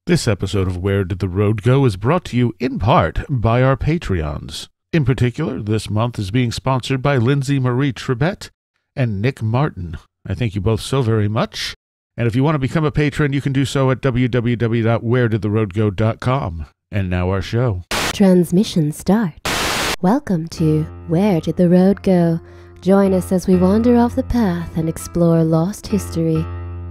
This episode of Where Did the Road Go is brought to you in part by our Patreons. In particular, this month is being sponsored by Lindsay Marie Trebet and Nick Martin. I thank you both so very much. And if you want to become a patron, you can do so at www.wheredidtheroadgo.com. And now our show. Transmission start. Welcome to Where Did the Road Go? Join us as we wander off the path and explore lost history,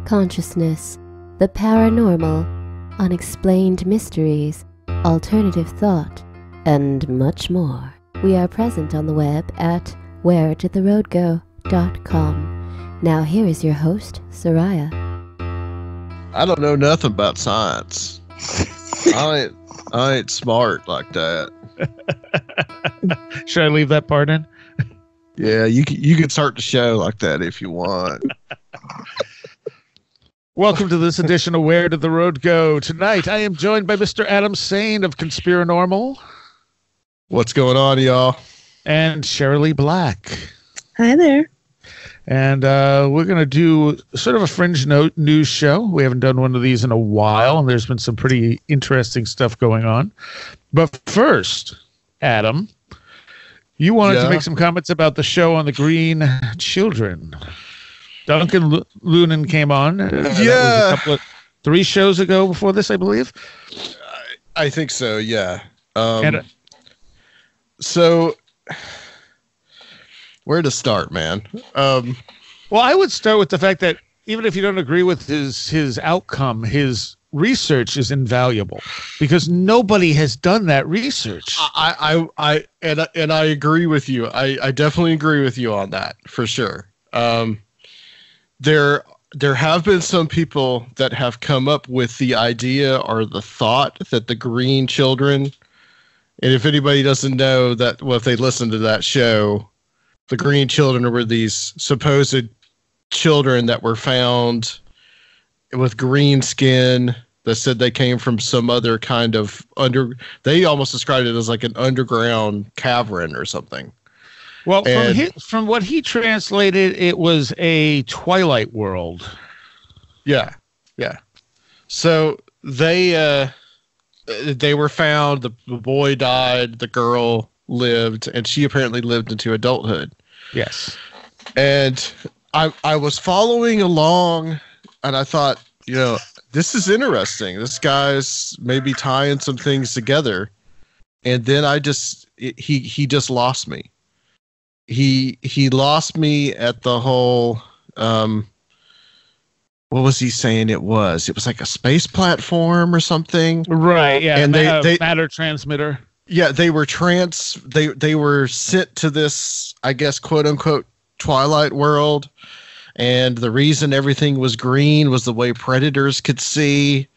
consciousness, the paranormal, unexplained mysteries, alternative thought, and much more. We are present on the web at wheredidtheroadgo.com. Now here is your host, Seriah. I don't know nothing about science. I ain't smart like that. Should I leave that part in? Yeah, you can start the show like that if you want. Welcome to this edition of Where Did the Road Go? Tonight, I am joined by Mr. Adam Sayne of Conspiranormal. What's going on, y'all? And Cherylee Black. Hi there. And we're going to do sort of a fringe news show. We haven't done one of these in a while, and there's been some pretty interesting stuff going on. But first, Adam, you wanted to make some comments about the show on the Green Children. Duncan Lunan came on. That was three shows ago before this, I believe. I think so, yeah. So, where to start, man? Well, I would start with the fact that even if you don't agree with his outcome, his research is invaluable because nobody has done that research. I agree with you. I definitely agree with you on that for sure. There have been some people that have come up with the idea or the thought that the Green Children, and if anybody doesn't know that, well, if they listen to that show, the Green Children were these supposed children that were found with green skin that said they came from some other kind of they almost described it as like an underground cavern or something. Well, from what he translated, it was a Twilight world. Yeah. So they were found. The boy died. The girl lived, and she apparently lived into adulthood. Yes. And I was following along, and I thought, this is interesting. This guy's maybe tying some things together, and then he just lost me. He lost me at the whole, what was he saying it was? It was like a space platform or something. Right, yeah. And they matter transmitter. Yeah, they were they were sent to this, I guess, quote unquote, Twilight world. And the reason everything was green was the way predators could see.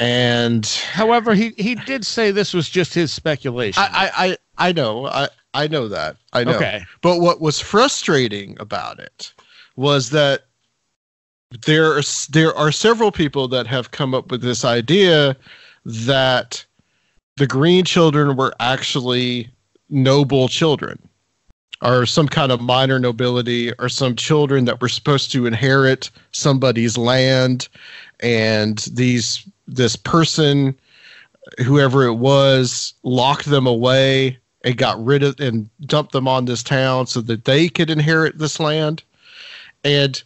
And however, he did say this was just his speculation. I know. I know that. I know. Okay. But what was frustrating about it was that there are several people that have come up with this idea that the Green Children were actually noble children, or some kind of minor nobility, or some children that were supposed to inherit somebody's land, and this person, whoever it was, locked them away and got rid of and dumped them on this town so that they could inherit this land. And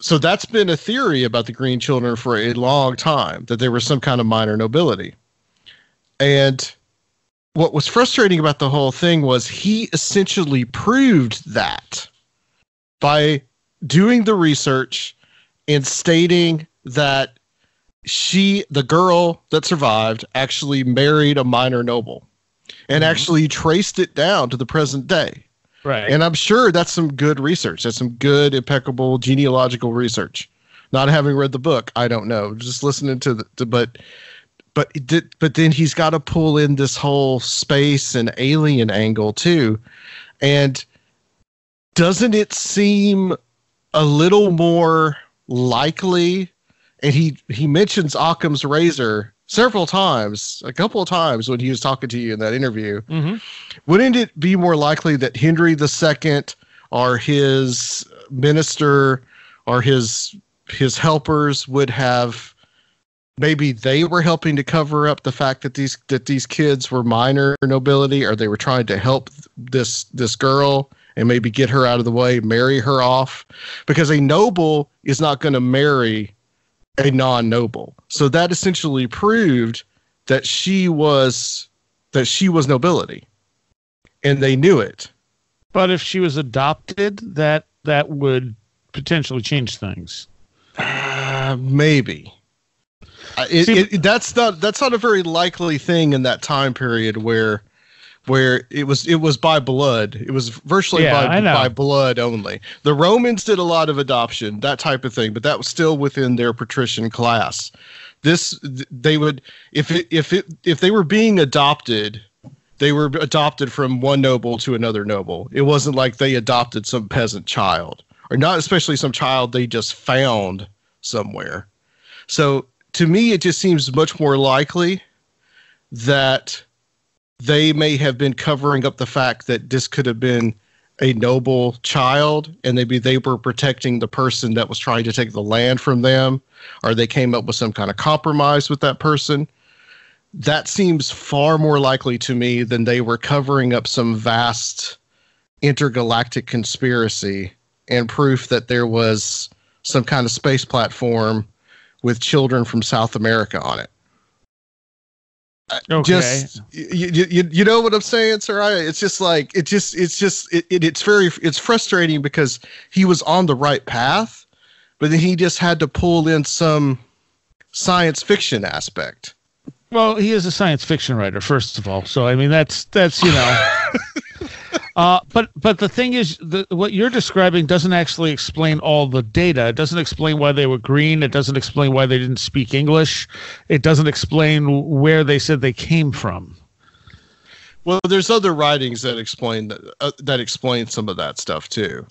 so that's been a theory about the Green Children for a long time, that they were some kind of minor nobility. And what was frustrating about the whole thing was he essentially proved that by doing the research and stating that the girl that survived, actually married a minor noble. And actually traced it down to the present day. Right. And I'm sure that's some good research. That's some good, impeccable genealogical research. Not having read the book, I don't know. Just listening to but then he's got to pull in this whole space and alien angle too. And doesn't it seem a little more likely? And he mentions Occam's razor several times, a couple of times when he was talking to you in that interview. Mm-hmm. Wouldn't it be more likely that Henry II or his minister or his helpers would have maybe they were helping to cover up the fact that these kids were minor nobility, or they were trying to help this girl and maybe get her out of the way, marry her off, because a noble is not going to marry a non-noble. So that essentially proved that she was nobility, and they knew it. But if she was adopted, that would potentially change things. Maybe. That's not a very likely thing in that time period where it was by blood. It was virtually by blood only. The Romans did a lot of adoption, that type of thing, but that was still within their patrician class. They would, if they were being adopted, they were adopted from one noble to another noble. It wasn't like they adopted some peasant child, or not especially some child they just found somewhere. So to me, it just seems much more likely that they may have been covering up the fact that this could have been a noble child, and maybe they were protecting the person that was trying to take the land from them, or they came up with some kind of compromise with that person. That seems far more likely to me than they were covering up some vast intergalactic conspiracy and proof that there was some kind of space platform with children from South America on it. Okay. Just you know what I'm saying, Seriah? It's just like it's frustrating because he was on the right path, but then he just had to pull in some science fiction aspect. Well, he is a science fiction writer, first of all. So I mean, that's but the thing is, what you're describing doesn't actually explain all the data. It doesn't explain why they were green. It doesn't explain why they didn't speak English. It doesn't explain where they said they came from. Well, there's other writings that explain some of that stuff too.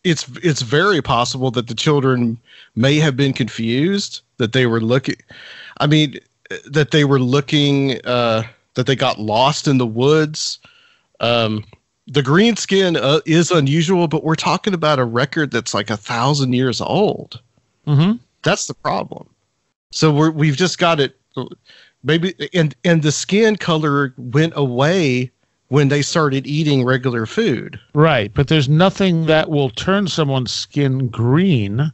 It's very possible that the children may have been confused, that they were looking. I mean, that they were looking. That they got lost in the woods. The green skin is unusual, but we're talking about a record that's like 1,000 years old. Mm-hmm. That's the problem. So we've just got it. Maybe and the skin color went away when they started eating regular food. Right, but there's nothing that will turn someone's skin green.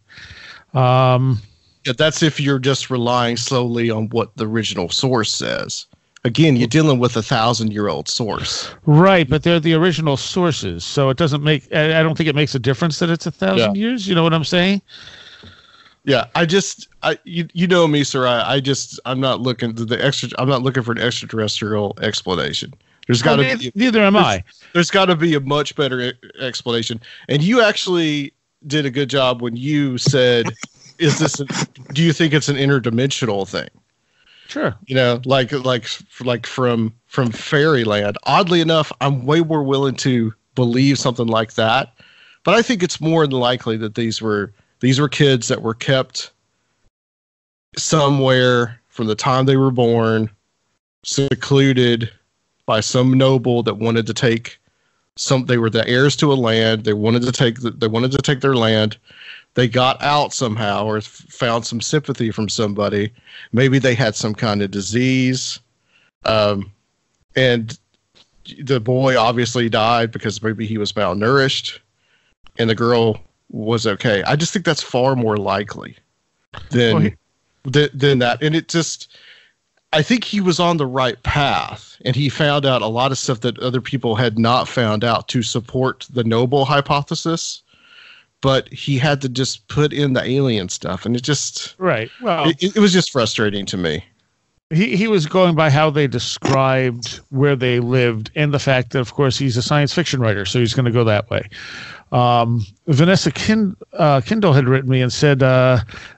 Yeah, that's if you're just relying slowly on what the original source says. Again, you're dealing with 1,000-year-old source. Right, but they're the original sources, so it doesn't make. I don't think it makes a difference that it's 1,000 years. You know what I'm saying? Yeah, you know me, sir. I'm not looking for an extraterrestrial explanation. There's got to be. Neither am I. There's got to be a much better explanation. And you actually did a good job when you said, do you think it's an interdimensional thing? Sure. You know, like from fairyland. Oddly enough, I'm way more willing to believe something like that. But I think it's more than likely that these were kids that were kept somewhere from the time they were born, secluded by some noble that wanted to take they were the heirs to a land. They wanted to take their land. They got out somehow, or found some sympathy from somebody. Maybe they had some kind of disease. And the boy obviously died because maybe he was malnourished, and the girl was okay. I just think that's far more likely than that. And I think he was on the right path, and he found out a lot of stuff that other people had not found out to support the noble hypothesis. But he had to just put in the alien stuff, and it just right. Well, it was just frustrating to me. He was going by how they described where they lived, and the fact that, of course, he's a science fiction writer, so he's going to go that way. Vanessa Kindle had written me and said,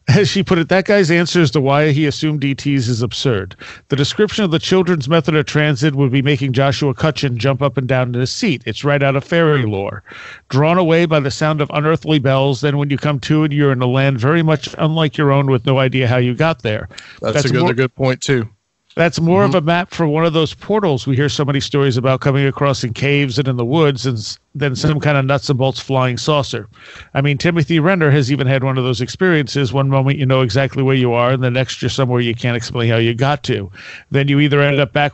as she put it, that guy's answer as to why he assumed ETs is absurd. The description of the children's method of transit would be making Joshua Cutchin jump up and down in his seat. It's right out of fairy lore. Drawn away by the sound of unearthly bells, then when you come to it, you're in a land very much unlike your own with no idea how you got there. That's another good point, too. That's more of a map for one of those portals we hear so many stories about coming across in caves and in the woods, and then some kind of nuts and bolts flying saucer. I mean, Timothy Renner has even had one of those experiences. One moment you know exactly where you are, and the next you're somewhere you can't explain how you got to. Then you either end up back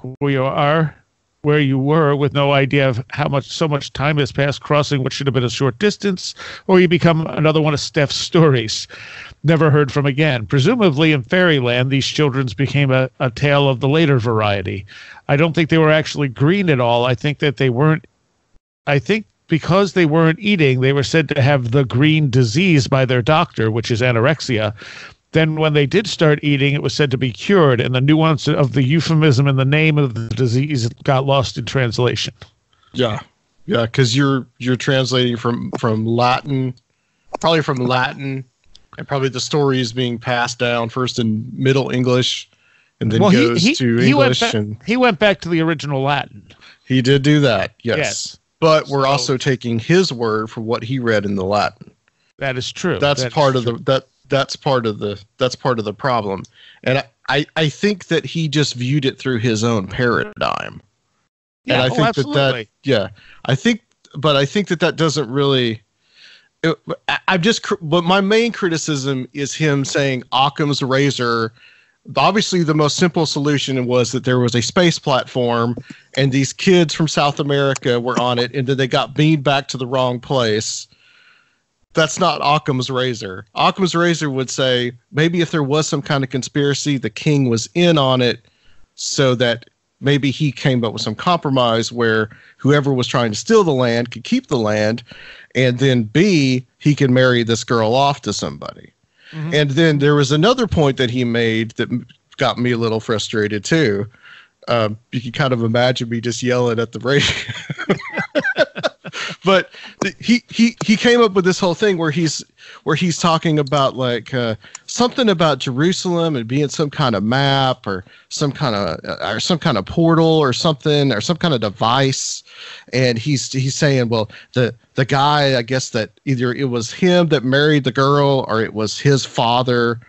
where you were with no idea of so much time has passed crossing what should have been a short distance, or you become another one of Steph's stories, never heard from again. Presumably in Fairyland, these children's became a tale of the later variety. I don't think they were actually green at all. I think because they weren't eating, they were said to have the green disease by their doctor, which is anorexia. Then when they did start eating, it was said to be cured, and the nuance of the euphemism and the name of the disease got lost in translation. Yeah, because you're translating from Latin, and probably the story is being passed down first in Middle English, and then goes to English. He went back to the original Latin. He did do that, yes. But we're also taking his word for what he read in the Latin. That is true. That's part of the problem. And I think that he just viewed it through his own paradigm. Yeah, and I think absolutely. I think that doesn't really. But my main criticism is him saying Occam's razor. Obviously, the most simple solution was that there was a space platform, and these kids from South America were on it, and then they got beamed back to the wrong place. That's not Occam's razor. Occam's razor would say maybe if there was some kind of conspiracy, the king was in on it, so that maybe he came up with some compromise where whoever was trying to steal the land could keep the land, and then B, he could marry this girl off to somebody. Mm-hmm. And then there was another point that he made that got me a little frustrated too. You can kind of imagine me just yelling at the radio. But he came up with this whole thing where he's talking about like something about Jerusalem and being some kind of map or some kind of portal or something or some kind of device, and he's saying, well, the guy, I guess that either it was him that married the girl or it was his father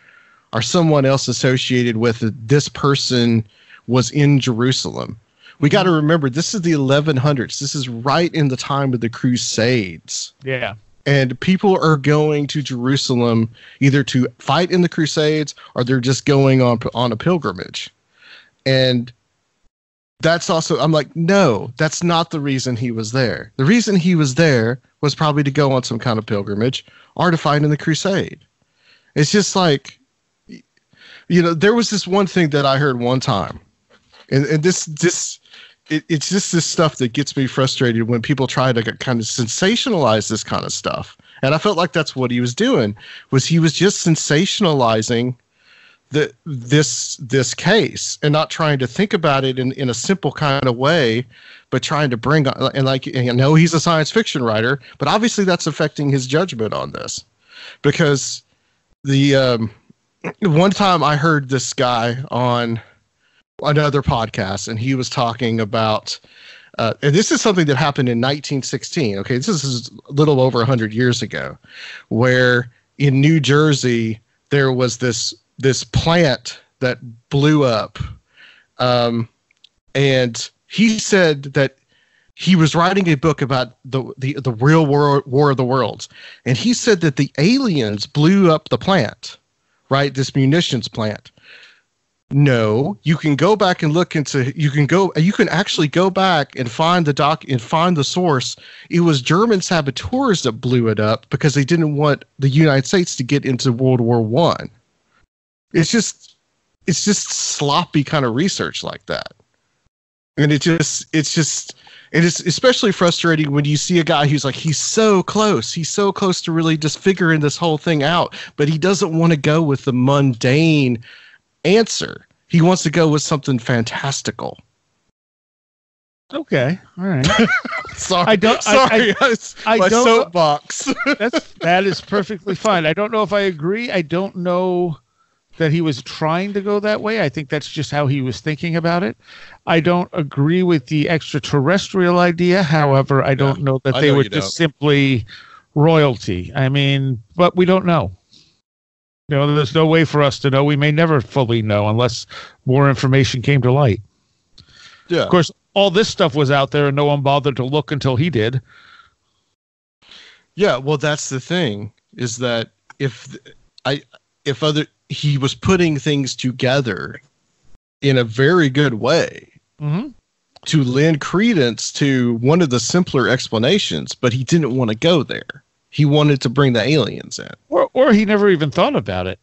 or someone else associated with it. This person was in Jerusalem. We got to remember, this is the 1100s. This is right in the time of the Crusades. Yeah. And people are going to Jerusalem either to fight in the Crusades or they're just going on a pilgrimage. And that's also, I'm like, no, that's not the reason he was there. The reason he was there was probably to go on some kind of pilgrimage or to fight in the Crusade. It's just like, there was this one thing that I heard one time. And it's just this stuff that gets me frustrated when people try to kind of sensationalize this kind of stuff. And I felt like that's what he was doing, was he was just sensationalizing this case and not trying to think about it in a simple kind of way, but trying to bring on, and like, I know he's a science fiction writer, but obviously that's affecting his judgment on this, because the one time I heard this guy on another podcast, and he was talking about, and this is something that happened in 1916. Okay, this is a little over 100 years ago, where in New Jersey there was this plant that blew up, and he said that he was writing a book about the real war of the worlds, and he said that the aliens blew up the plant, right? This munitions plant. No, you can go back and look into. You can actually go back and find the source. It was German saboteurs that blew it up because they didn't want the United States to get into World War I. It's just sloppy kind of research like that, and it's especially frustrating when you see a guy who's like, he's so close to really just figuring this whole thing out, but he doesn't want to go with the mundane answer. He wants to go with something fantastical. Okay, all right. Sorry, my soapbox. That is perfectly fine. I don't know if I agree. I don't know that he was trying to go that way. I think that's just how he was thinking about it. I don't agree with the extraterrestrial idea. However, I don't know that they were just simply royalty. I mean, but we don't know. There's no way for us to know. We may never fully know unless more information came to light. Yeah. Of course, all this stuff was out there and no one bothered to look until he did. Yeah, well, that's the thing, is that he was putting things together in a very good way to lend credence to one of the simpler explanations, but he didn't want to go there. He wanted to bring the aliens in. Or he never even thought about it.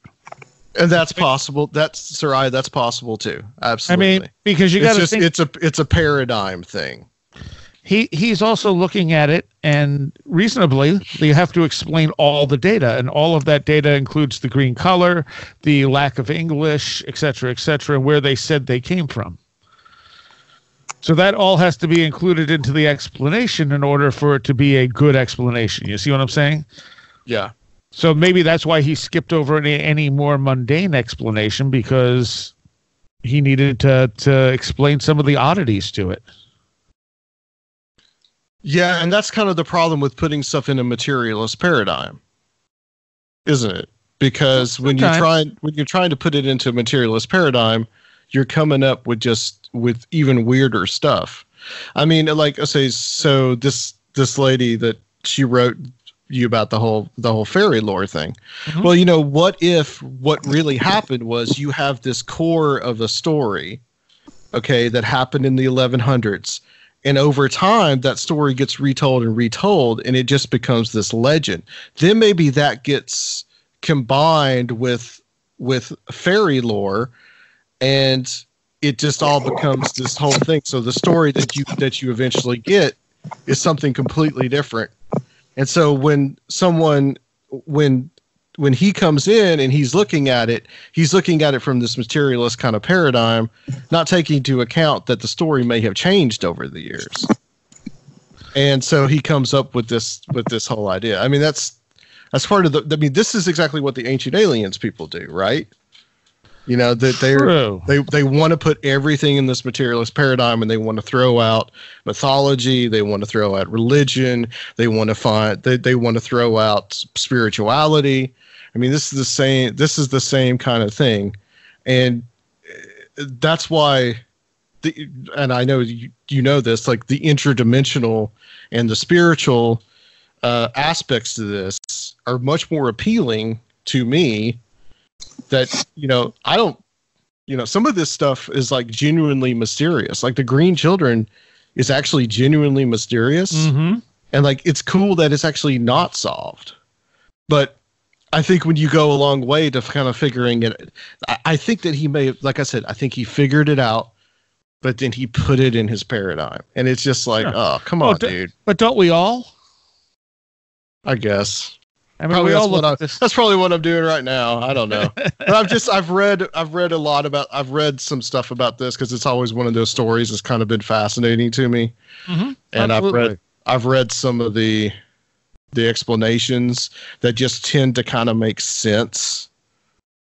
And that's possible. Seriah, that's possible too. Absolutely. I mean, because you got to think it's a paradigm thing. He's also looking at it, and reasonably, you have to explain all the data, and all of that data includes the green color, the lack of English, et cetera, and where they said they came from. So that all has to be included into the explanation in order for it to be a good explanation. You see what I'm saying? Yeah. So maybe that's why he skipped over any more mundane explanation, because he needed to explain some of the oddities to it. Yeah, and that's kind of the problem with putting stuff in a materialist paradigm, isn't it? Because when you're trying to put it into a materialist paradigm, you're coming up with even weirder stuff. I mean, like I say, so this lady that she wrote you about the whole fairy lore thing. Mm-hmm. Well, what if what really happened was you have this core of a story, okay, that happened in the 1100s. And over time, that story gets retold, and it just becomes this legend. Then maybe that gets combined with fairy lore, and it just all becomes this whole thing. So the story that you eventually get is something completely different. And so when he comes in and he's looking at it from this materialist kind of paradigm, not taking into account that the story may have changed over the years. And so he comes up with this whole idea. I mean, that's part of this is exactly what the ancient aliens people do, right? That they want to put everything in this materialist paradigm, and they want to throw out mythology, they want to throw out religion, they want to throw out spirituality. I mean, this is the same kind of thing. And that's why, and I know you know this, like the interdimensional and the spiritual aspects to this are much more appealing to me. That, I don't, some of this stuff is like genuinely mysterious. Like the Green Children is actually genuinely mysterious. Mm-hmm. And like, it's cool that it's actually not solved. But I think when you go a long way to kind of figuring it, I think that he may, like I said, I think he figured it out, but then he put it in his paradigm. And it's just like, oh, come on, dude. But don't we all? I guess. I mean, we all look at this. That's probably what I'm doing right now. I don't know. But I've read some stuff about this because it's always one of those stories that's kind of been fascinating to me. Mm-hmm. And absolutely. I've read some of the explanations that just tend to kind of make sense,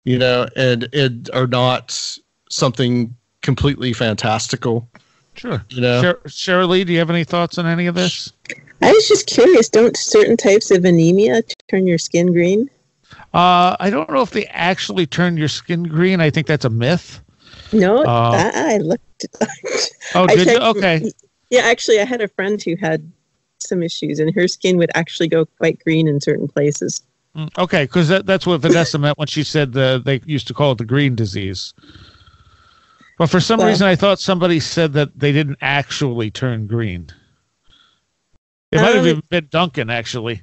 and are not something completely fantastical. Sure. Cherylee, do you have any thoughts on any of this? I was just curious, don't certain types of anemia turn your skin green? I don't know if they actually turn your skin green. I think that's a myth. No, I looked at that. Oh, did you? Okay. Yeah, actually, I had a friend who had some issues, and her skin would actually go quite green in certain places. Okay, because that's what Vanessa meant when she said they used to call it the green disease. But for some reason, I thought somebody said that they didn't actually turn green. It might have even been Duncan, actually.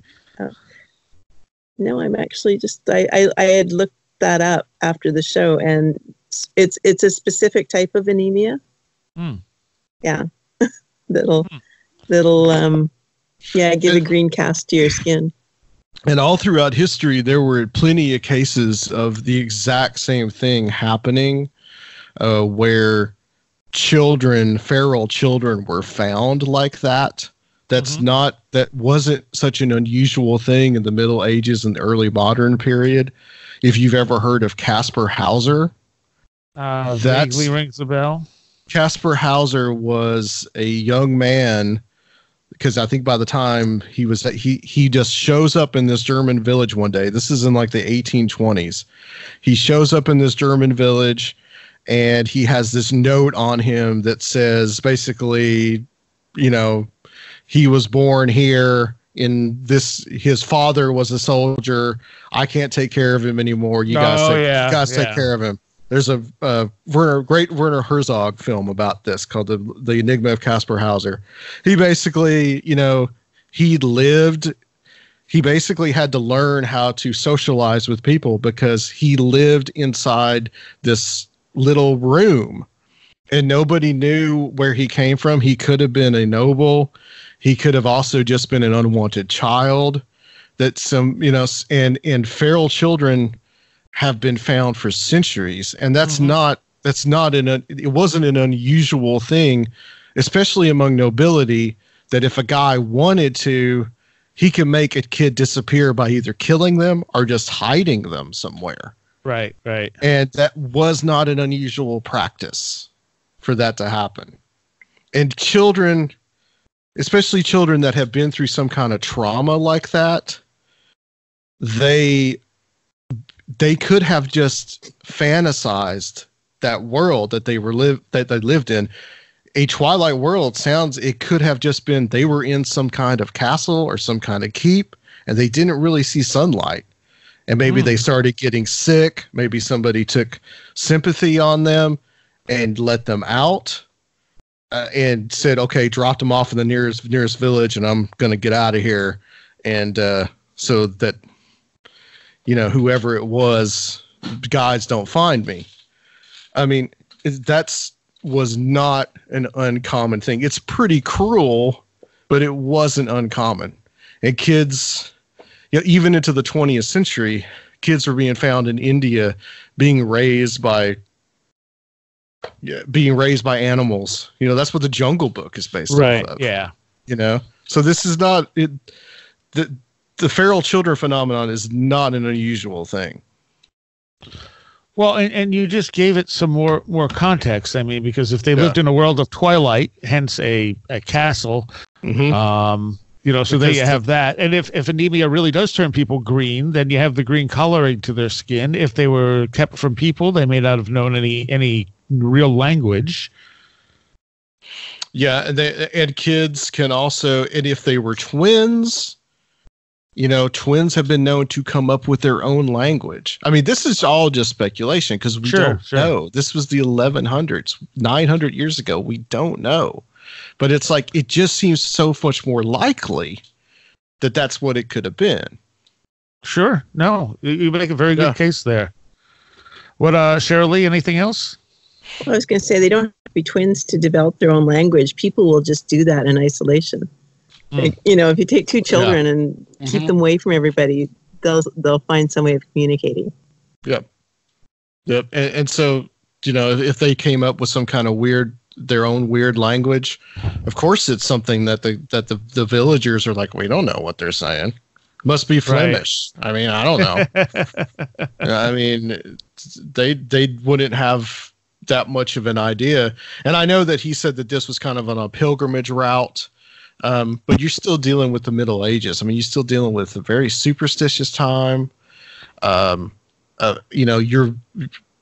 No, I'm actually just I had looked that up after the show, and it's a specific type of anemia. Yeah, that'll give a green cast to your skin. And all throughout history, there were plenty of cases of the exact same thing happening, where feral children were found like that. That wasn't such an unusual thing in the Middle Ages and the early modern period. If you've ever heard of Kaspar Hauser, that vaguely rings a bell. Kaspar Hauser was a young man because I think by the time he just shows up in this German village one day. This is in like the 1820s. He shows up in this German village, and he has this note on him that says basically, he was born here in this. His father was a soldier. I can't take care of him anymore. You guys take care of him. There's a great Werner Herzog film about this called The Enigma of Kaspar Hauser. He basically, he basically had to learn how to socialize with people because he lived inside this little room and nobody knew where he came from. He could have been a noble. He could have also just been an unwanted child that and feral children have been found for centuries. And it wasn't an unusual thing, especially among nobility, that if a guy wanted to, he could make a kid disappear by either killing them or just hiding them somewhere. Right. And that was not an unusual practice for that to happen. And children, especially children that have been through some kind of trauma like that, they could have just fantasized that world that they lived in. A Twilight world it could have just been they were in some kind of castle or some kind of keep, and they didn't really see sunlight. And maybe they started getting sick. Maybe somebody took sympathy on them and let them out and said, okay, dropped them off in the nearest village, and I'm going to get out of here. And so that, whoever it was, guides don't find me. I mean, was not an uncommon thing. It's pretty cruel, but it wasn't uncommon. And kids, even into the 20th century, kids were being found in India being raised by animals. That's what the Jungle Book is based off of. Yeah. So this is not it. The feral children phenomenon is not an unusual thing. Well, and you just gave it some more context. I mean, because if they lived in a world of twilight, hence a castle, so there you have that. And if anemia really does turn people green, then you have the green coloring to their skin. If they were kept from people, they may not have known any real language. Yeah, and kids can also, and if they were twins, twins have been known to come up with their own language. I mean, this is all just speculation because we don't know. This was the 1100s, 900 years ago. We don't know. But it's like, it just seems so much more likely that that's what it could have been. Sure. No, you make a very good case there. What, Cherylee, anything else? Well, I was going to say, they don't have to be twins to develop their own language. People will just do that in isolation. If you take two children and keep them away from everybody, they'll find some way of communicating. Yep. And so, if they came up with some kind of their own weird language, of course it's something that the villagers are like, we don't know what they're saying. Must be Flemish. Right. I mean, I don't know. I mean, they wouldn't have that much of an idea. And I know that he said that this was kind of on a pilgrimage route. But you're still dealing with the Middle Ages. I mean, you're still dealing with a very superstitious time. You're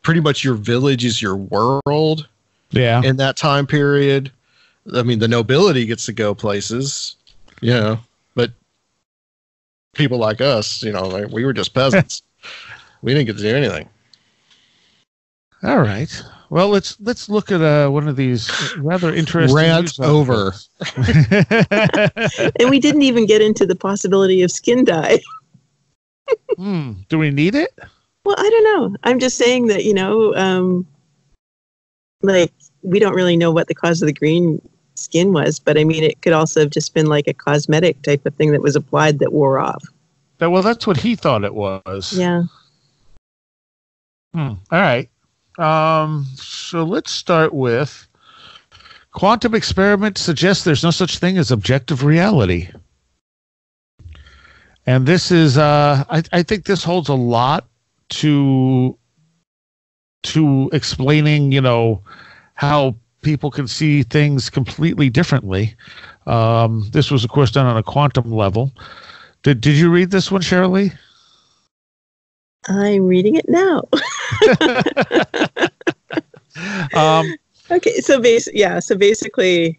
pretty much, your village is your world. Yeah. In that time period, I mean, the nobility gets to go places, but people like us, we were just peasants. We didn't get to do anything. All right. Well, let's look at one of these rather interesting rant over. And we didn't even get into the possibility of skin dye. Do we need it? Well, I don't know. I'm just saying that, we don't really know what the cause of the green skin was, but I mean, it could also have just been like a cosmetic type of thing that was applied that wore off. Well, that's what he thought it was. Yeah. All right. So let's start with quantum experiments suggest there's no such thing as objective reality. And this is, I think this holds a lot to explaining, how people can see things completely differently. This was, of course, done on a quantum level. Did you read this one, Cherylee? I'm reading it now. Okay, so basically,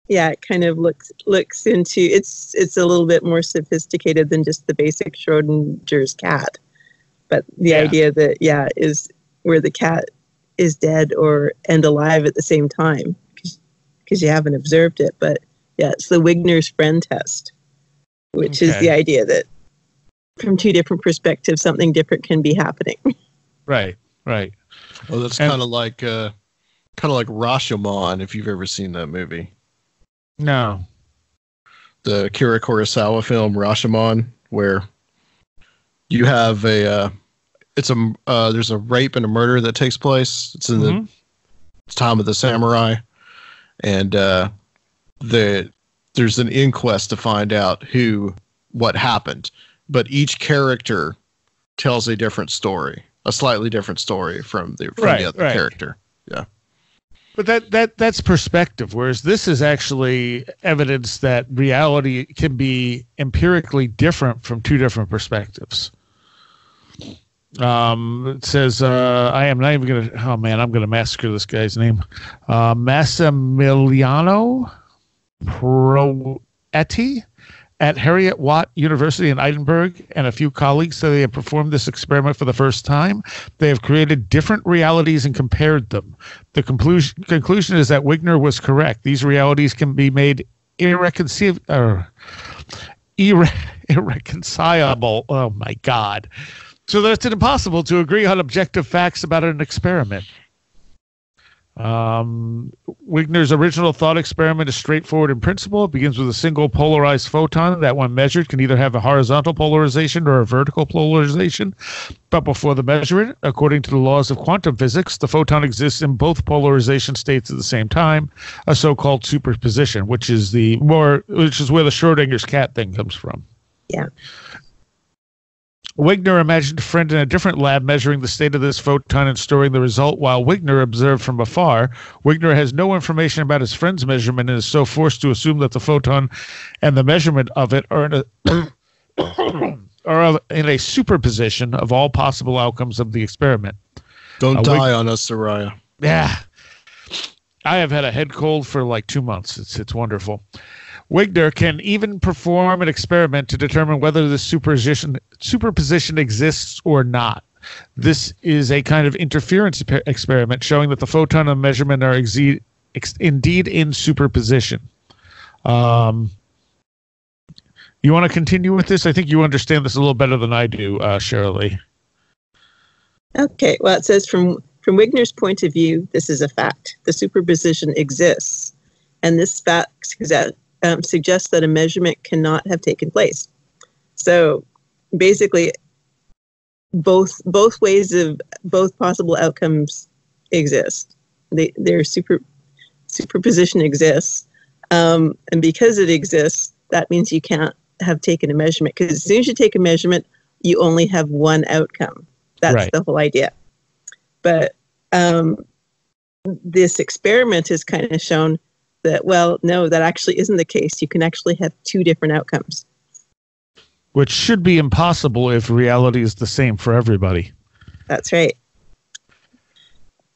it kind of looks into it's a little bit more sophisticated than just the basic Schrodinger's cat, but the idea that is where the cat is dead and alive at the same time because you haven't observed it. But it's the Wigner's friend test, which is the idea that from two different perspectives, something different can be happening. Right. Well, that's kind of like Rashomon, if you've ever seen that movie. No. The Akira Kurosawa film Rashomon, where you have there's a rape and a murder that takes place. It's in the time of the samurai, and there's an inquest to find out what happened. But each character tells a different story, a slightly different story from the other character. Yeah. But that's perspective, whereas this is actually evidence that reality can be empirically different from two different perspectives. It says, I am not even going to, I'm going to massacre this guy's name. Massimiliano Proetti at Heriot-Watt University in Edinburgh and a few colleagues say they have performed this experiment for the first time. They have created different realities and compared them. The conclusion is that Wigner was correct. These realities can be made irreconcilable. Oh, my God. So that it's impossible to agree on objective facts about an experiment. Wigner's original thought experiment is straightforward in principle. It begins with a single polarized photon that, when measured, can either have a horizontal polarization or a vertical polarization. But before the measurement, according to the laws of quantum physics, the photon exists in both polarization states at the same time, a so-called superposition, which is where the Schrodinger's cat thing comes from. Yeah. Wigner imagined a friend in a different lab measuring the state of this photon and storing the result while Wigner observed from afar. Wigner has no information about his friend's measurement and is so forced to assume that the photon and the measurement of it are in a superposition of all possible outcomes of the experiment. Don't die on us, Seriah. Yeah. I have had a head cold for like 2 months. It's wonderful. Wigner can even perform an experiment to determine whether this superposition exists or not. This is a kind of interference experiment showing that the photon and measurement are indeed in superposition. You want to continue with this? I think you understand this a little better than I do, Cherylee. Okay. Well, it says from Wigner's point of view, this is a fact. The superposition exists, and this fact suggests that a measurement cannot have taken place. So basically, both possible outcomes exist. Their superposition exists, and because it exists, that means you can't have taken a measurement. Because as soon as you take a measurement, you only have one outcome. That's the whole idea. But this experiment has kind of shown that, well, no, that actually isn't the case. You can actually have two different outcomes. Which should be impossible if reality is the same for everybody. That's right.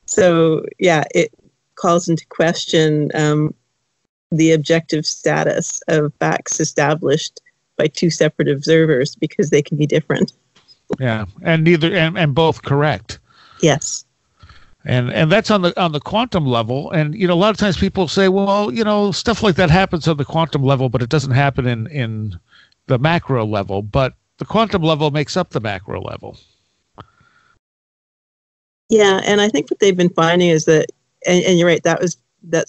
So, it calls into question the objective status of facts established by two separate observers because they can be different. Yeah, and both correct. Yes. And that's on the quantum level. And, a lot of times people say, well, stuff like that happens on the quantum level, but it doesn't happen in the macro level. But the quantum level makes up the macro level. Yeah, and I think what they've been finding is that, and you're right, that's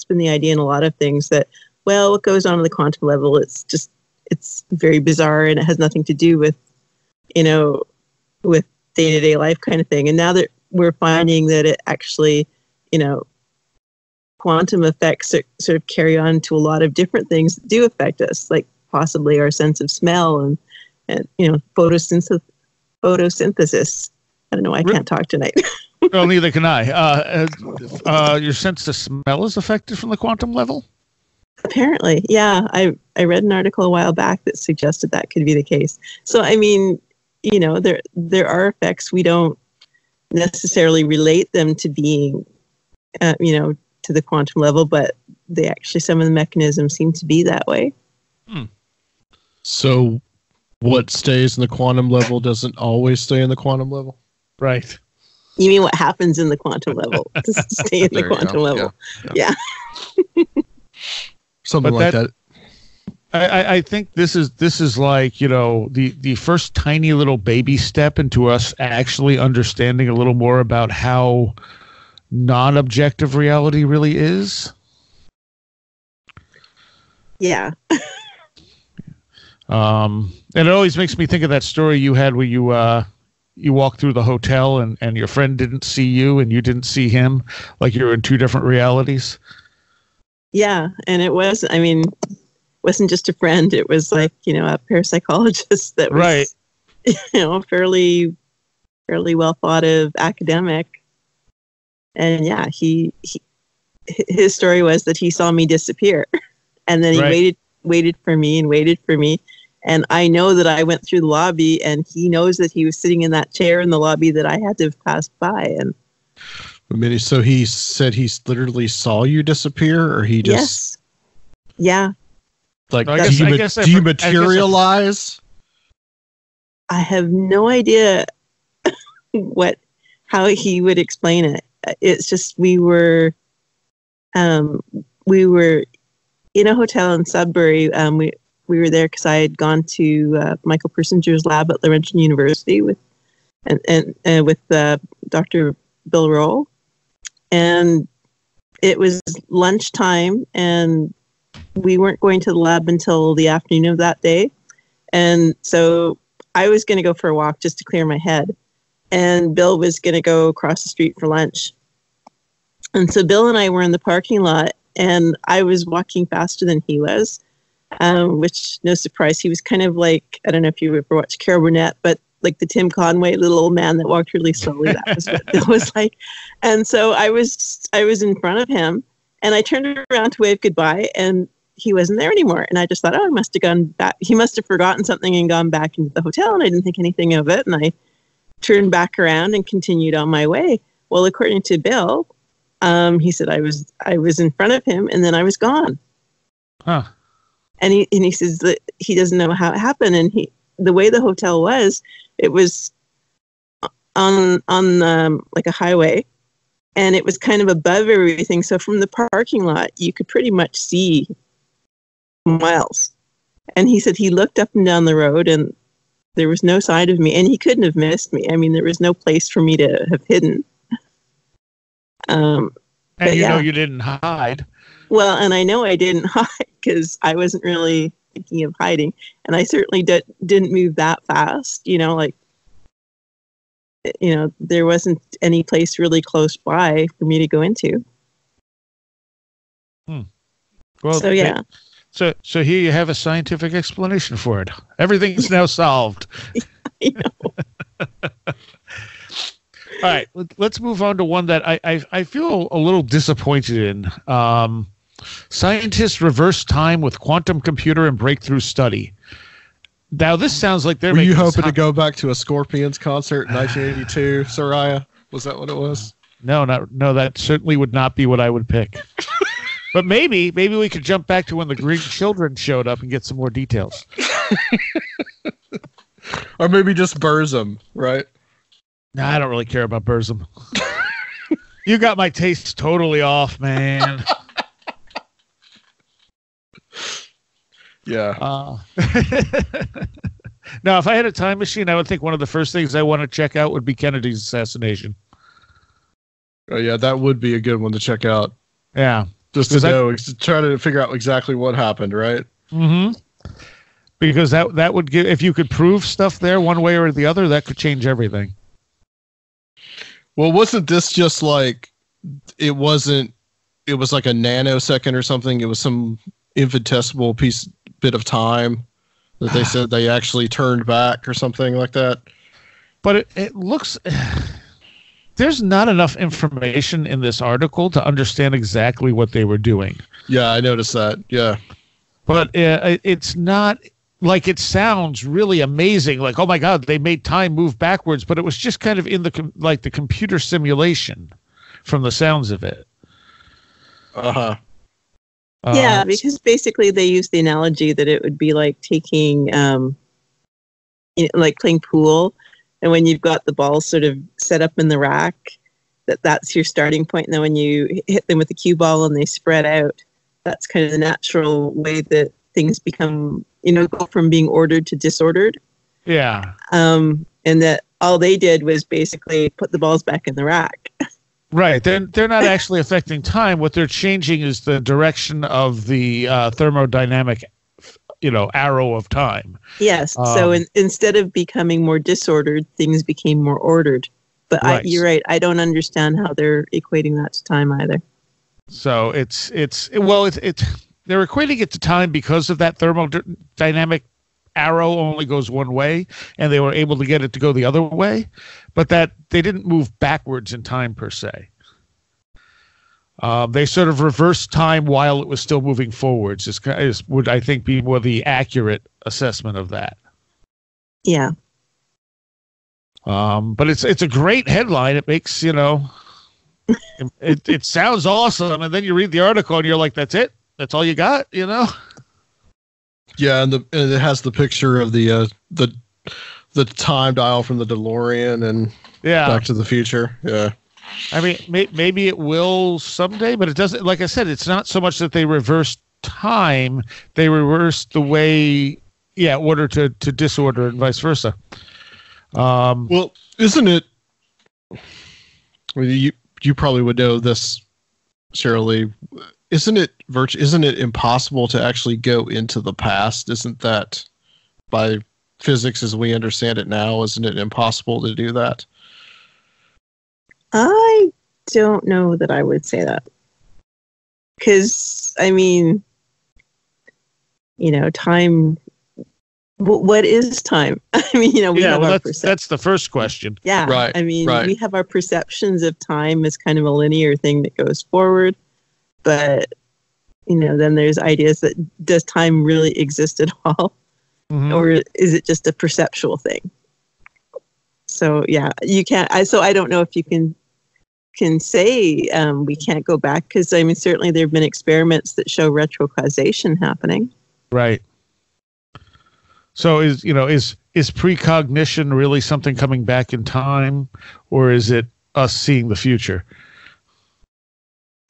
been the idea in a lot of things, that, well, what goes on the quantum level, it's very bizarre and it has nothing to do with, with day-to-day life kind of thing. And now that we're finding that it actually, quantum effects sort of carry on to a lot of different things that do affect us, like possibly our sense of smell and photosynthesis. I don't know. I can't talk tonight. Well, neither can I. Your sense of smell is affected from the quantum level? Apparently, yeah. I read an article a while back that suggested that could be the case. So, I mean, there are effects. We don't necessarily relate them to being, to the quantum level, but some of the mechanisms seem to be that way. So what stays in the quantum level doesn't always stay in the quantum level? Right. You mean what happens in the quantum level to stay in the quantum level? Yeah. Something like that. I think this is like, the first tiny little baby step into us actually understanding a little more about how non-objective reality really is. Yeah. And it always makes me think of that story you had where you walked through the hotel and your friend didn't see you and you didn't see him, like you're in two different realities. Yeah, and it wasn't just a friend. It was like, a parapsychologist that was, right. Fairly well thought of academic. And yeah, his story was that he saw me disappear, and then he waited for me. And I know that I went through the lobby, and he knows that he was sitting in that chair in the lobby that I had to have passed by. And so he said he literally saw you disappear, or he just... Yes. Yeah. Like, do you materialize? I have no idea how he would explain it. It's just we were in a hotel in Sudbury. We were there because I had gone to Michael Persinger's lab at Laurentian University with Dr. Bill Roll, and it was lunchtime, and we weren't going to the lab until the afternoon of that day, and so I was going to go for a walk just to clear my head, and Bill was going to go across the street for lunch, and so Bill and I were in the parking lot, and I was walking faster than he was. Which, no surprise, he was kind of like, I don't know if you ever watched Carol Burnett, but like the Tim Conway little old man that walked really slowly. That was what Bill was like. And so I was in front of him, and I turned around to wave goodbye, and he wasn't there anymore. And I just thought, he must have gone back. He must have forgotten something and gone back into the hotel, and I didn't think anything of it. And I turned back around and continued on my way. Well, according to Bill, he said I was in front of him, and then I was gone. Huh. And he says that he doesn't know how it happened. And the way the hotel was, it was on like a highway, and it was kind of above everything. So from the parking lot, you could pretty much see miles. And he said he looked up and down the road, and there was no sign of me, and he couldn't have missed me. I mean, there was no place for me to have hidden. And you didn't hide. Well, and I know I didn't hide because I wasn't really thinking of hiding. And I certainly didn't move that fast, there wasn't any place really close by for me to go into. Well, so, yeah. So here you have a scientific explanation for it. Everything's now solved. I know. All right, let's move on to one that I feel a little disappointed in. Scientists reverse time with quantum computer and breakthrough study. Now, this sounds like they're... Were you hoping to go back to a Scorpions concert in 1982, Seriah? Was that what it was? No, that certainly would not be what I would pick. But maybe we could jump back to when the Green Children showed up and get some more details. Or maybe just Burzum, right? No, I don't really care about Burzum. You got my taste totally off, man. Yeah. Now, if I had a time machine, I would think one of the first things I want to check out would be Kennedy's assassination. Oh, yeah, that would be a good one to check out. Yeah. Just to try to figure out exactly what happened, right? Mm-hmm. Because that would give, if you could prove stuff there one way or the other, that could change everything. Well, wasn't this just like, it was like a nanosecond or something? It was some infinitesimal bit of time that they said they actually turned back or something like that. But it looks there's not enough information in this article to understand exactly what they were doing. Yeah, I noticed that. Yeah. But it's not like it sounds really amazing. Like, oh my God, they made time move backwards. But it was just kind of in the computer simulation from the sounds of it. Uh-huh. Yeah, because basically they use the analogy that it would be like taking, like playing pool. And when you've got the balls sort of set up in the rack, that's your starting point. And then when you hit them with the cue ball and they spread out, that's kind of the natural way that things become, go from being ordered to disordered. Yeah. And that all they did was basically put the balls back in the rack. Right. They're not actually affecting time. What they're changing is the direction of the thermodynamic, arrow of time. Yes. So instead of becoming more disordered, things became more ordered. But right. You're right. I don't understand how they're equating that to time either. So they're equating it to time because of that thermodynamic arrow only goes one way, and they were able to get it to go the other way, but that they didn't move backwards in time per se. They sort of reversed time while it was still moving forwards. Would I think be more the accurate assessment of that. Yeah. But it's a great headline. It makes it sounds awesome, and then you read the article and you're like, that's it. That's all you got, Yeah, and it has the picture of the time dial from the DeLorean and Back to the Future. Yeah. I mean, maybe it will someday, but it doesn't. Like I said, it's not so much that they reverse time; they reverse the way, order to disorder and vice versa. Well, isn't it? Well, you probably would know this, Cherylee. Isn't it impossible to actually go into the past? Isn't that, by physics as we understand it now, isn't it impossible to do that? I don't know that I would say that. Because, I mean, time, what is time? I mean, we have our perceptions. That's the first question. Yeah, right. I mean, we have our perceptions of time as kind of a linear thing that goes forward. But, then there's ideas that does time really exist at all? Mm-hmm. Or is it just a perceptual thing? So, yeah, you can't. So I don't know if you can say we can't go back, because, I mean, certainly there have been experiments that show retrocausation happening. Right. So is precognition really something coming back in time, or is it us seeing the future?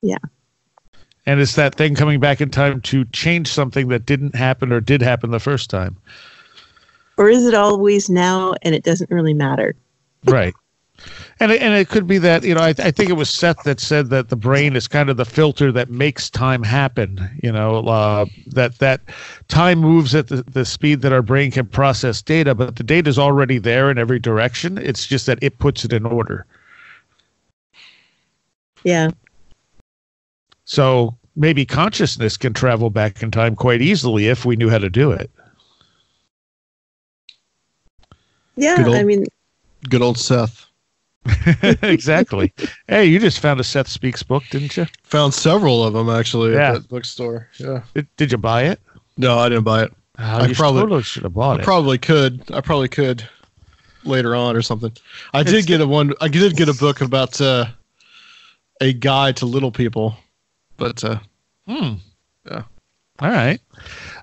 Yeah. And is that thing coming back in time to change something that didn't happen or did happen the first time? Or is it always now and it doesn't really matter? Right. And it could be that, I think it was Seth that said that the brain is kind of the filter that makes time happen, that time moves at the speed that our brain can process data, but the data is already there in every direction. It's just that it puts it in order. Yeah. So maybe consciousness can travel back in time quite easily if we knew how to do it. Yeah, good old Seth. Exactly. Hey, you just found a Seth Speaks book, didn't you? Found several of them actually at that bookstore. Yeah. Did you buy it? No, I didn't buy it. I probably should have bought it. I probably could later on or something. I did get a book about a guide to little people, but yeah. All right.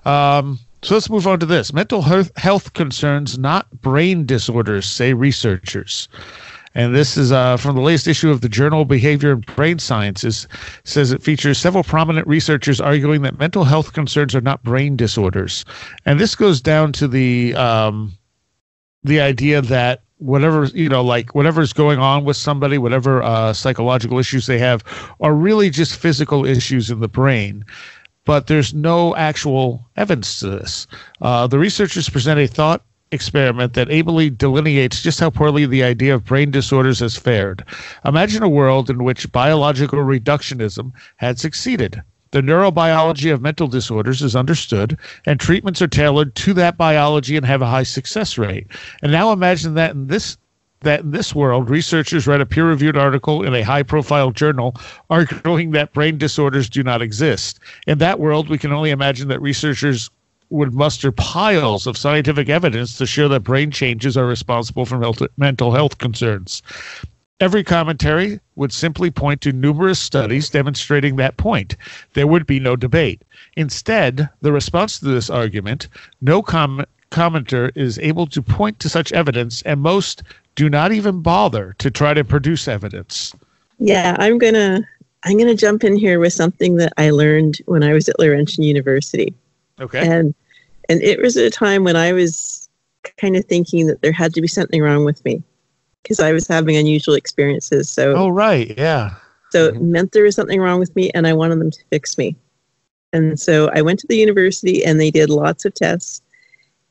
So let's move on to this. Mental health concerns, not brain disorders, say researchers. And this is from the latest issue of the journal Behavior and Brain Sciences. It says it features several prominent researchers arguing that mental health concerns are not brain disorders. And this goes down to the idea that whatever's going on with somebody, whatever psychological issues they have, are really just physical issues in the brain. But there's no actual evidence to this. The researchers present a thought experiment that ably delineates just how poorly the idea of brain disorders has fared. Imagine a world in which biological reductionism had succeeded. The neurobiology of mental disorders is understood, and treatments are tailored to that biology and have a high success rate. And now imagine that in this that in this world, researchers read a peer-reviewed article in a high-profile journal arguing that brain disorders do not exist. In that world, we can only imagine that researchers would muster piles of scientific evidence to show that brain changes are responsible for mental health concerns. Every commentary would simply point to numerous studies demonstrating that point. There would be no debate. Instead, the response to this argument, no commenter is able to point to such evidence, and most do not even bother to try to produce evidence. Yeah, I'm gonna jump in here with something that I learned when I was at Laurentian University. Okay. And it was at a time when I was kind of thinking that there had to be something wrong with me because I was having unusual experiences. So, oh, right. Yeah. So it meant there was something wrong with me and I wanted them to fix me. And so I went to the university and they did lots of tests.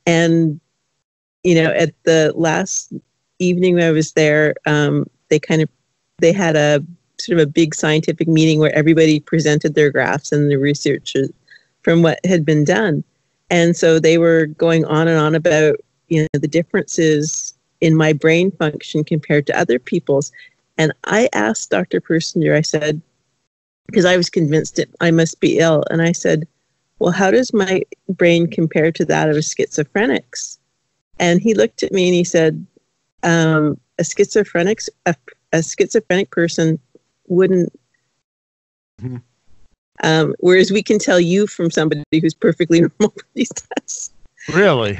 And, at the last evening I was there, they had a sort of a big scientific meeting where everybody presented their graphs and the research from what had been done. And so they were going on and on about, the differences in my brain function compared to other people's. And I asked Dr. Persinger, I said, because I was convinced that I must be ill. And I said, well, how does my brain compare to that of a schizophrenic's? And he looked at me and he said, a schizophrenic person wouldn't. Whereas we can tell you from somebody who's perfectly normal for these tests. Really?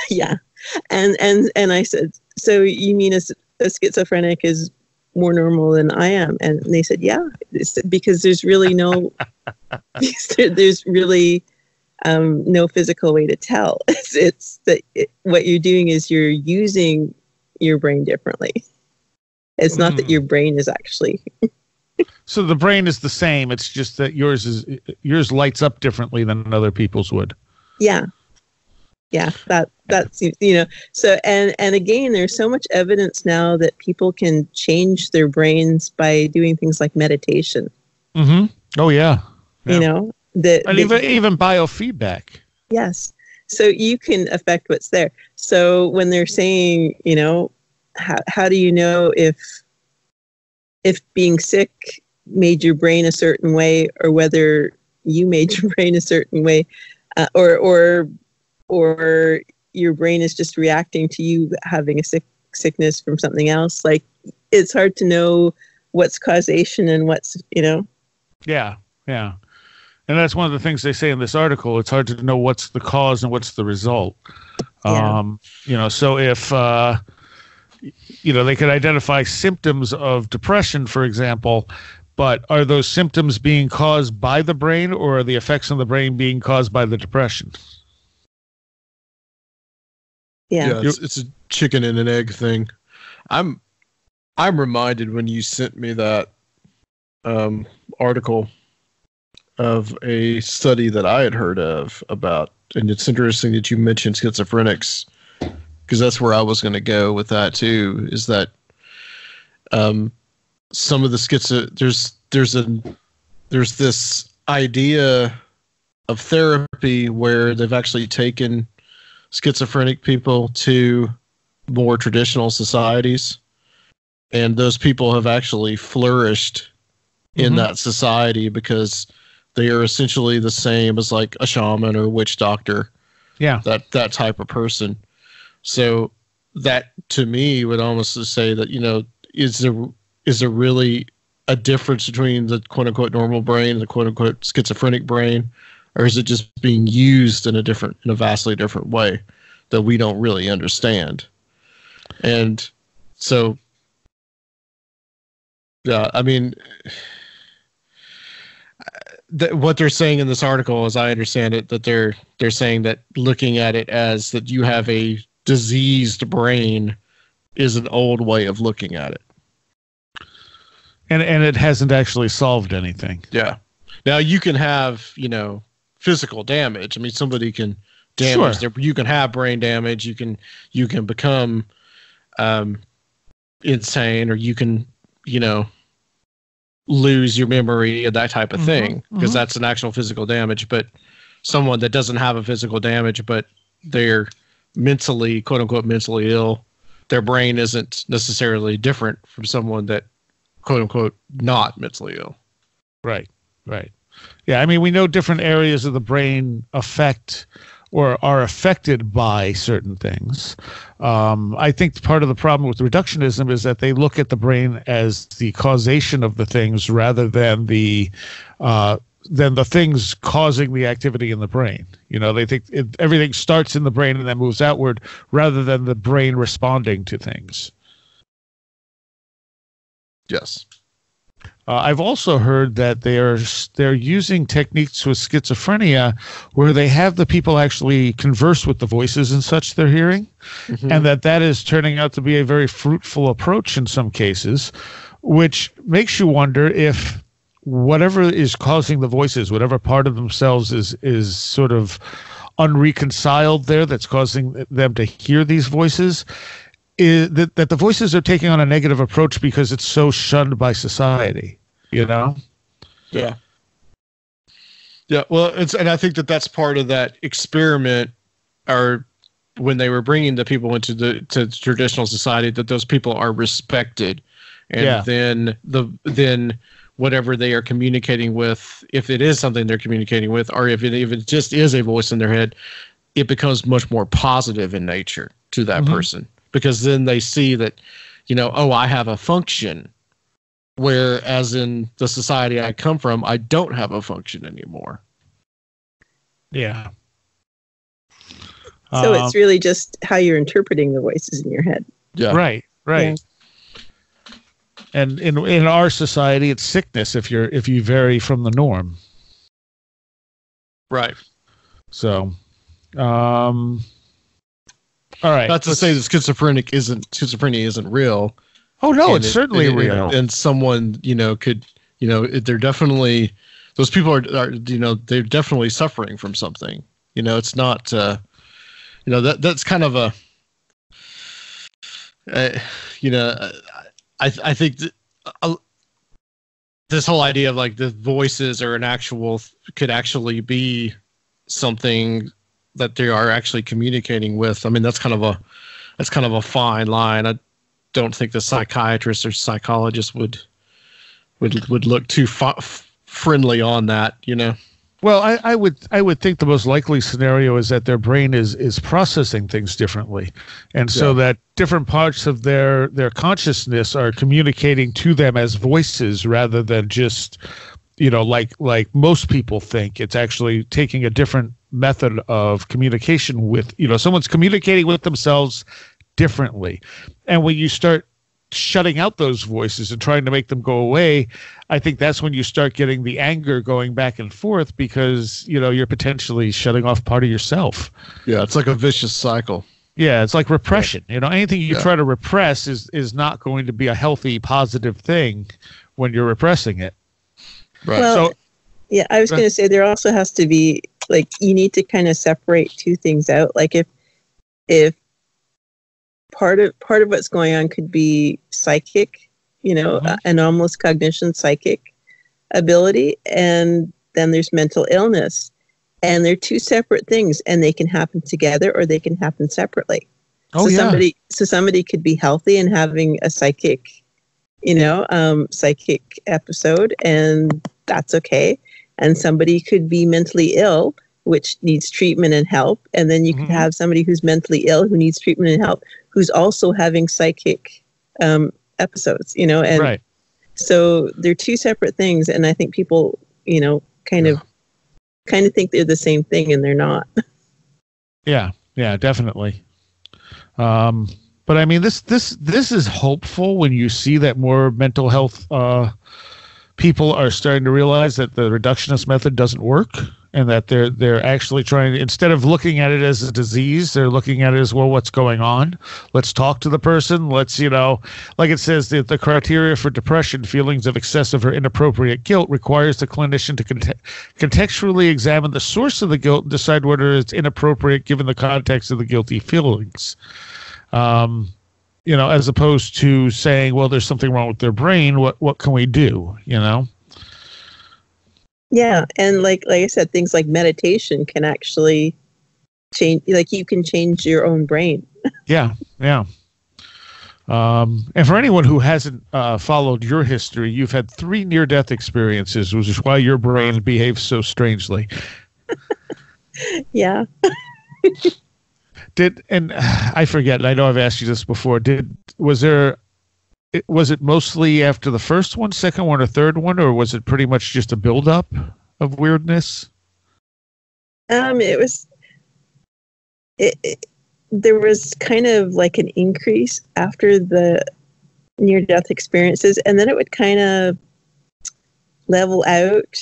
Yeah. And I said, so you mean a schizophrenic is more normal than I am? And they said, yeah, because there's really no, there's really no physical way to tell. It's that what you're doing is you're using your brain differently. It's not that your brain is actually. So the brain is the same. It's just that yours lights up differently than other people's would. Yeah. Yeah. That's, so, and again, there's so much evidence now that people can change their brains by doing things like meditation. Mm-hmm. Oh yeah. And even biofeedback. Yes. So you can affect what's there. So when they're saying, how do you know if being sick made your brain a certain way or whether you made your brain a certain way, or your brain is just reacting to you having a sickness from something else? Like, it's hard to know what's causation and what's, Yeah. Yeah. And that's one of the things they say in this article. It's hard to know what's the cause and what's the result. Yeah. So if, they could identify symptoms of depression, for example, but are those symptoms being caused by the brain or are the effects on the brain being caused by the depression? Yeah, it's a chicken and an egg thing. I'm reminded when you sent me that article of a study that I had heard of about, and it's interesting that you mentioned schizophrenics because that's where I was going to go with that too. Is that some of the there's this idea of therapy where they've actually taken schizophrenic people to more traditional societies, and those people have actually flourished in that society because they are essentially the same as like a shaman or a witch doctor. Yeah, that type of person. So that to me would almost say that, is there really a difference between the quote unquote normal brain and the quote unquote schizophrenic brain? Or is it just being used in a vastly different way that we don't really understand? And so, yeah, I mean, what they're saying in this article, as I understand it, that they're saying that looking at it as that you have a diseased brain is an old way of looking at it. And it hasn't actually solved anything. Yeah. Now you can have, physical damage. I mean, somebody can damage you can have brain damage. You can become insane, or you can, lose your memory and that type of thing, because that's an actual physical damage. But someone that doesn't have a physical damage, but they're mentally, quote unquote, mentally ill, their brain isn't necessarily different from someone that, quote unquote, not mentally ill. Right. Yeah, I mean, we know different areas of the brain affect or are affected by certain things. I think part of the problem with reductionism is that they look at the brain as the causation of the things rather than the things causing the activity in the brain. They think everything starts in the brain and then moves outward rather than the brain responding to things. Yes. I've also heard that they're using techniques with schizophrenia where they have the people actually converse with the voices and such they're hearing, and that is turning out to be a very fruitful approach in some cases, which makes you wonder if whatever is causing the voices, whatever part of themselves is sort of unreconciled there that's causing them to hear these voices, is that the voices are taking on a negative approach because it's so shunned by society, Yeah. Well, and I think that's part of that experiment, or when they were bringing the people to traditional society, that those people are respected, and then whatever they are communicating with, if it is something they're communicating with, or if it just is a voice in their head, it becomes much more positive in nature to that person. Because then they see that, I have a function, whereas in the society I come from, I don't have a function anymore. Yeah. So it's really just how you're interpreting the voices in your head. Yeah. Right. Yeah. And in our society, it's sickness if you vary from the norm. Right. So, all right. Not to say that schizophrenia isn't real. Oh no, it's certainly real. And someone, could, they're definitely, those people are, they're definitely suffering from something. It's not, that's kind of I think this whole idea of like the voices are could actually be something that they are actually communicating with. I mean, that's kind of a fine line. I don't think the psychiatrist or psychologist would look too friendly on that, Well, I would think the most likely scenario is that their brain is processing things differently, and so that different parts of their consciousness are communicating to them as voices rather than just, like most people think. It's actually taking a different method of communication with, someone's communicating with themselves differently. And when you start shutting out those voices and trying to make them go away, I think that's when you start getting the anger going back and forth because, you're potentially shutting off part of yourself. Yeah, it's like a vicious cycle. Yeah, it's like repression. Anything you try to repress is not going to be a healthy, positive thing when you're repressing it. Right. Well, I was going to say there also has to be, like, you need to kind of separate two things out. Like if part of what's going on could be psychic, anomalous cognition, psychic ability, and then there's mental illness, and they're two separate things, and they can happen together or they can happen separately. Somebody could be healthy and having a psychic episode, and that's okay. And somebody could be mentally ill, which needs treatment and help. And then you could have somebody who's mentally ill who needs treatment and help, who's also having psychic episodes, and so they're two separate things. And I think people, kind of think they're the same thing, and they're not. Yeah, definitely. But I mean, this is hopeful when you see that more mental health people are starting to realize that the reductionist method doesn't work, and that they're actually trying to, instead of looking at it as a disease, they're looking at it as, well, what's going on? Let's talk to the person. Let's, like it says, the criteria for depression, feelings of excessive or inappropriate guilt, requires the clinician to contextually examine the source of the guilt and decide whether it's inappropriate given the context of the guilty feelings. As opposed to saying, well, there's something wrong with their brain. What can we do? Yeah, and like I said, things like meditation can actually change. Like, you can change your own brain. Yeah. And for anyone who hasn't followed your history, you've had 3 near-death experiences, which is why your brain behaves so strangely. Yeah. And I forget, I know I've asked you this before, was it mostly after the first one, second one, or third one, or was it pretty much just a buildup of weirdness? There was kind of like an increase after the near-death experiences, and then it would kind of level out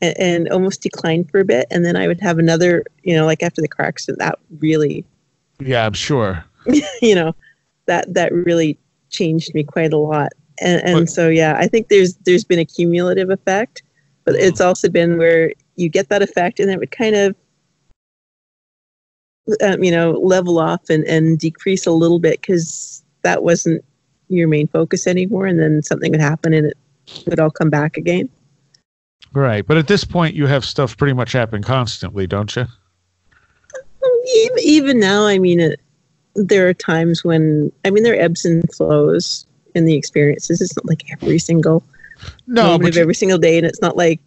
and almost decline for a bit, and then I would have another, like after the car accident, that really... Yeah, I'm sure. That really changed me quite a lot. And so, yeah, I think there's been a cumulative effect, but it's also been where you get that effect and it would kind of, level off and decrease a little bit because that wasn't your main focus anymore. And then something would happen and it would all come back again. Right. But at this point, you have stuff pretty much happen constantly, don't you? Even now, there are times when, there are ebbs and flows in the experiences. It's not like every single moment of every single day. And it's not like,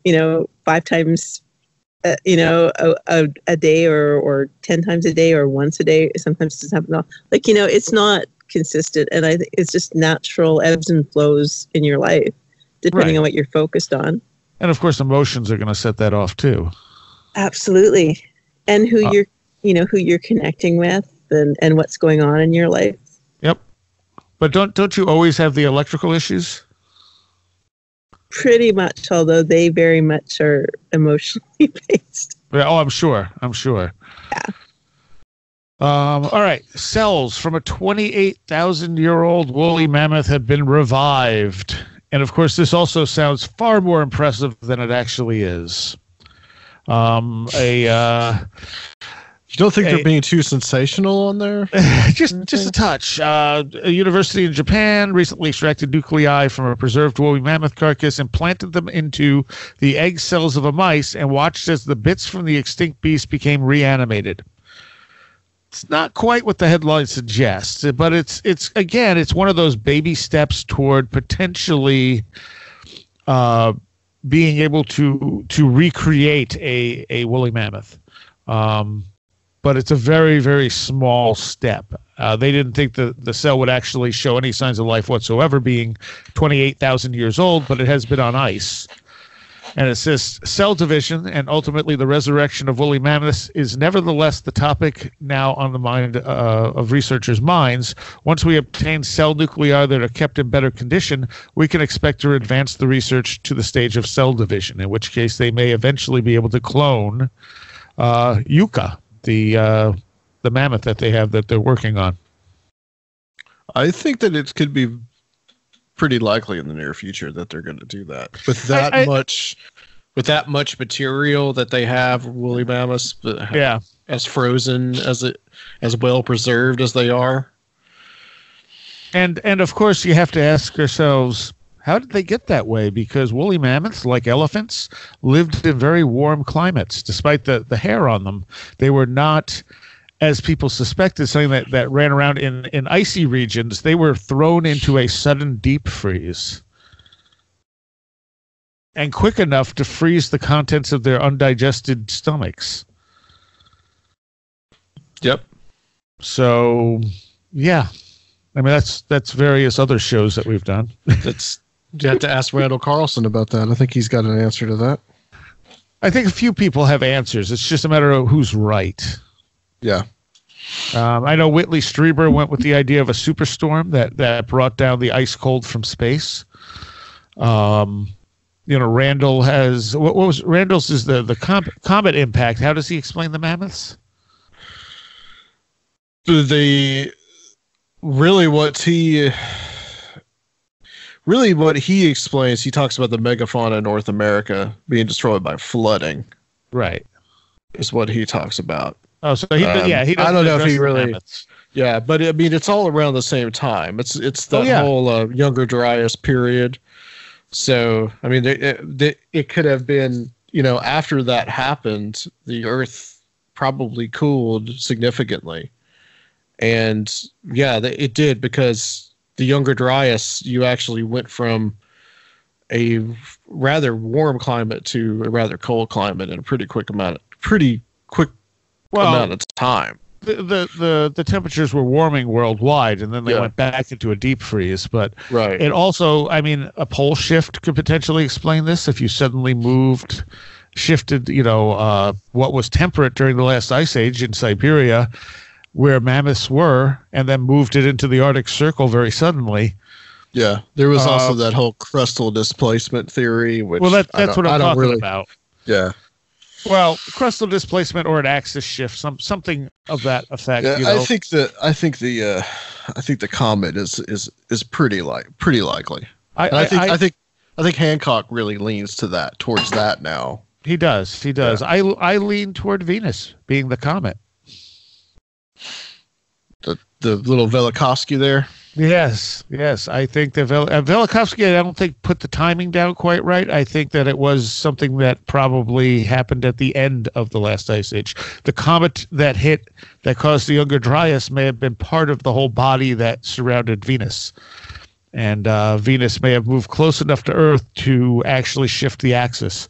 5 times, a day or 10 times a day or once a day. Sometimes it doesn't happen at all. It's not consistent. And I think it's just natural ebbs and flows in your life, depending on what you're focused on. And of course, emotions are going to set that off too. Absolutely. And who you're connecting with and what's going on in your life. Yep. But don't you always have the electrical issues? Pretty much, although they very much are emotionally based. Oh, I'm sure. Yeah. All right. Cells from a 28,000-year-old woolly mammoth have been revived. And of course, this also sounds far more impressive than it actually is. You don't think they're being too sensational on there? just a touch. A university in Japan recently extracted nuclei from a preserved woolly mammoth carcass and planted them into the egg cells of a mice and watched as the bits from the extinct beast became reanimated. It's not quite what the headline suggests, but it's one of those baby steps toward potentially being able to recreate a woolly mammoth. But it's a very, very small step. They didn't think the cell would actually show any signs of life whatsoever, being 28,000 years old, but it has been on ice. And it says cell division and ultimately the resurrection of woolly mammoths is nevertheless the topic now on the mind of researchers' minds. Once we obtain cell nuclei that are kept in better condition, we can expect to advance the research to the stage of cell division, in which case they may eventually be able to clone Yucca, the mammoth that they're working on. I think that it could be pretty likely in the near future that they're going to do that with that much material that they have, woolly mammoths. Yeah, as frozen as well preserved as they are. And of course you have to ask yourselves, how did they get that way? Because woolly mammoths, like elephants, lived in very warm climates. Despite the hair on them, they were not, as people suspected, something that ran around in icy regions. They were thrown into a sudden deep freeze. And quick enough to freeze the contents of their undigested stomachs. Yep. So, yeah. That's various other shows that we've done. You have to ask Randall Carlson about that. I think he's got an answer to that. I think a few people have answers. It's just a matter of who's right. Yeah. I know Whitley Strieber went with the idea of a superstorm that brought down the ice cold from space. Randall has what was Randall's is the comet impact. How does he explain the mammoths? What he explains, he talks about the megafauna in North America being destroyed by flooding. Right. Is what he talks about. Oh, so he doesn't I don't know if he really. Mammoths. Yeah, but it's all around the same time. It's the whole Younger Dryas period. So it could have been after that happened, the Earth probably cooled significantly, And yeah, it did, because the Younger Dryas, you actually went from a rather warm climate to a rather cold climate in a pretty quick amount of time. The temperatures were warming worldwide, and then they went back into a deep freeze. But it also, I mean, a pole shift could potentially explain this. If you suddenly shifted, what was temperate during the last ice age in Siberia, where mammoths were, and then moved it into the Arctic Circle very suddenly. Yeah, there was also that whole crustal displacement theory, which that's what I'm talking about. Yeah. Well, crustal displacement or an axis shift, something of that effect. Yeah, I think the comet is pretty likely. I think Hancock really leans towards that now. He does. Yeah. I lean toward Venus being the comet. The little Velikovsky there. Yes. I think that Velikovsky, I don't think, put the timing down quite right. I think that it was something that probably happened at the end of the last ice age. The comet that caused the Younger Dryas may have been part of the whole body that surrounded Venus. And Venus may have moved close enough to Earth to actually shift the axis.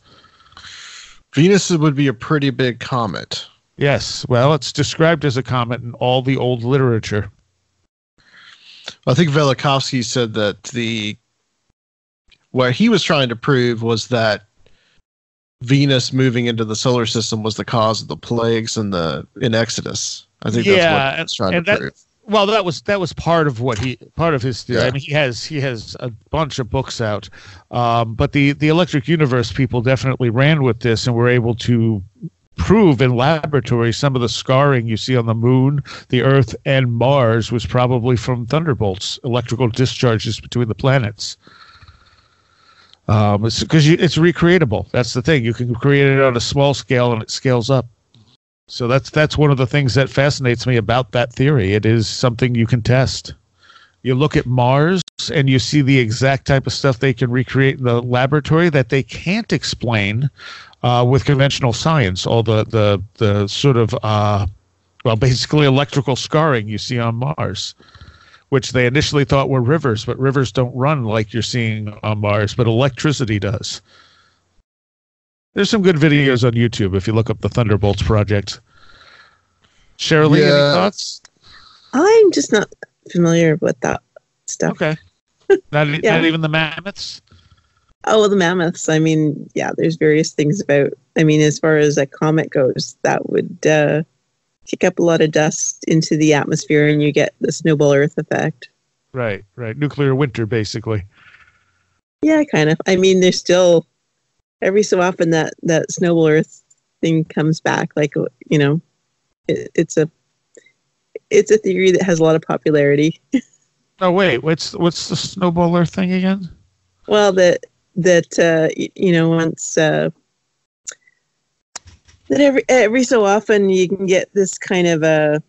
Venus would be a pretty big comet. Yes. Well, it's described as a comet in all the old literature. I think Velikovsky said that what he was trying to prove was that Venus moving into the solar system was the cause of the plagues in Exodus. I think that's what he was trying to prove. Well, that was part of his theory. Yeah. I mean, he has a bunch of books out, but the Electric Universe people definitely ran with this and were able to prove in laboratory some of the scarring you see on the moon, the Earth, and Mars was probably from thunderbolts, electrical discharges between the planets. It's because it's recreatable. That's the thing. You can create it on a small scale and it scales up. So that's one of the things that fascinates me about that theory. It is something you can test. You look at Mars and you see the exact type of stuff they can recreate in the laboratory that they can't explain with conventional science. All the sort of basically electrical scarring you see on Mars, which they initially thought were rivers, but rivers don't run like you're seeing on Mars, but electricity does. There's some good videos on YouTube if you look up the Thunderbolts project. Cherylee, any thoughts? I'm just not familiar with that stuff. Okay. Not even the mammoths? Oh, well, the mammoths. I mean, yeah, there's various things about. I mean, as far as a comet goes, that would kick up a lot of dust into the atmosphere, and you get the snowball Earth effect. Right. Nuclear winter, basically. Yeah, kind of. I mean, there's still every so often that snowball Earth thing comes back. Like, it's a theory that has a lot of popularity. Oh wait, what's the snowball Earth thing again? Well, that once that every so often you can get this kind of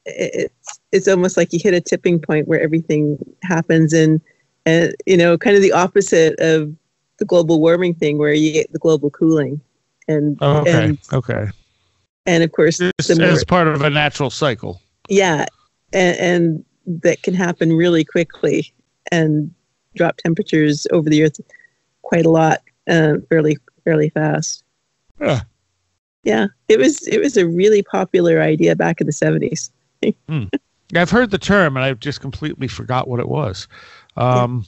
it's almost like you hit a tipping point where everything happens, and kind of the opposite of the global warming thing, where you get the global cooling, and of course it's part of a natural cycle. Yeah, and that can happen really quickly and drop temperatures over the Earth quite a lot, fairly fast. Yeah, it was a really popular idea back in the 70s. I've heard the term, and I just completely forgot what it was. All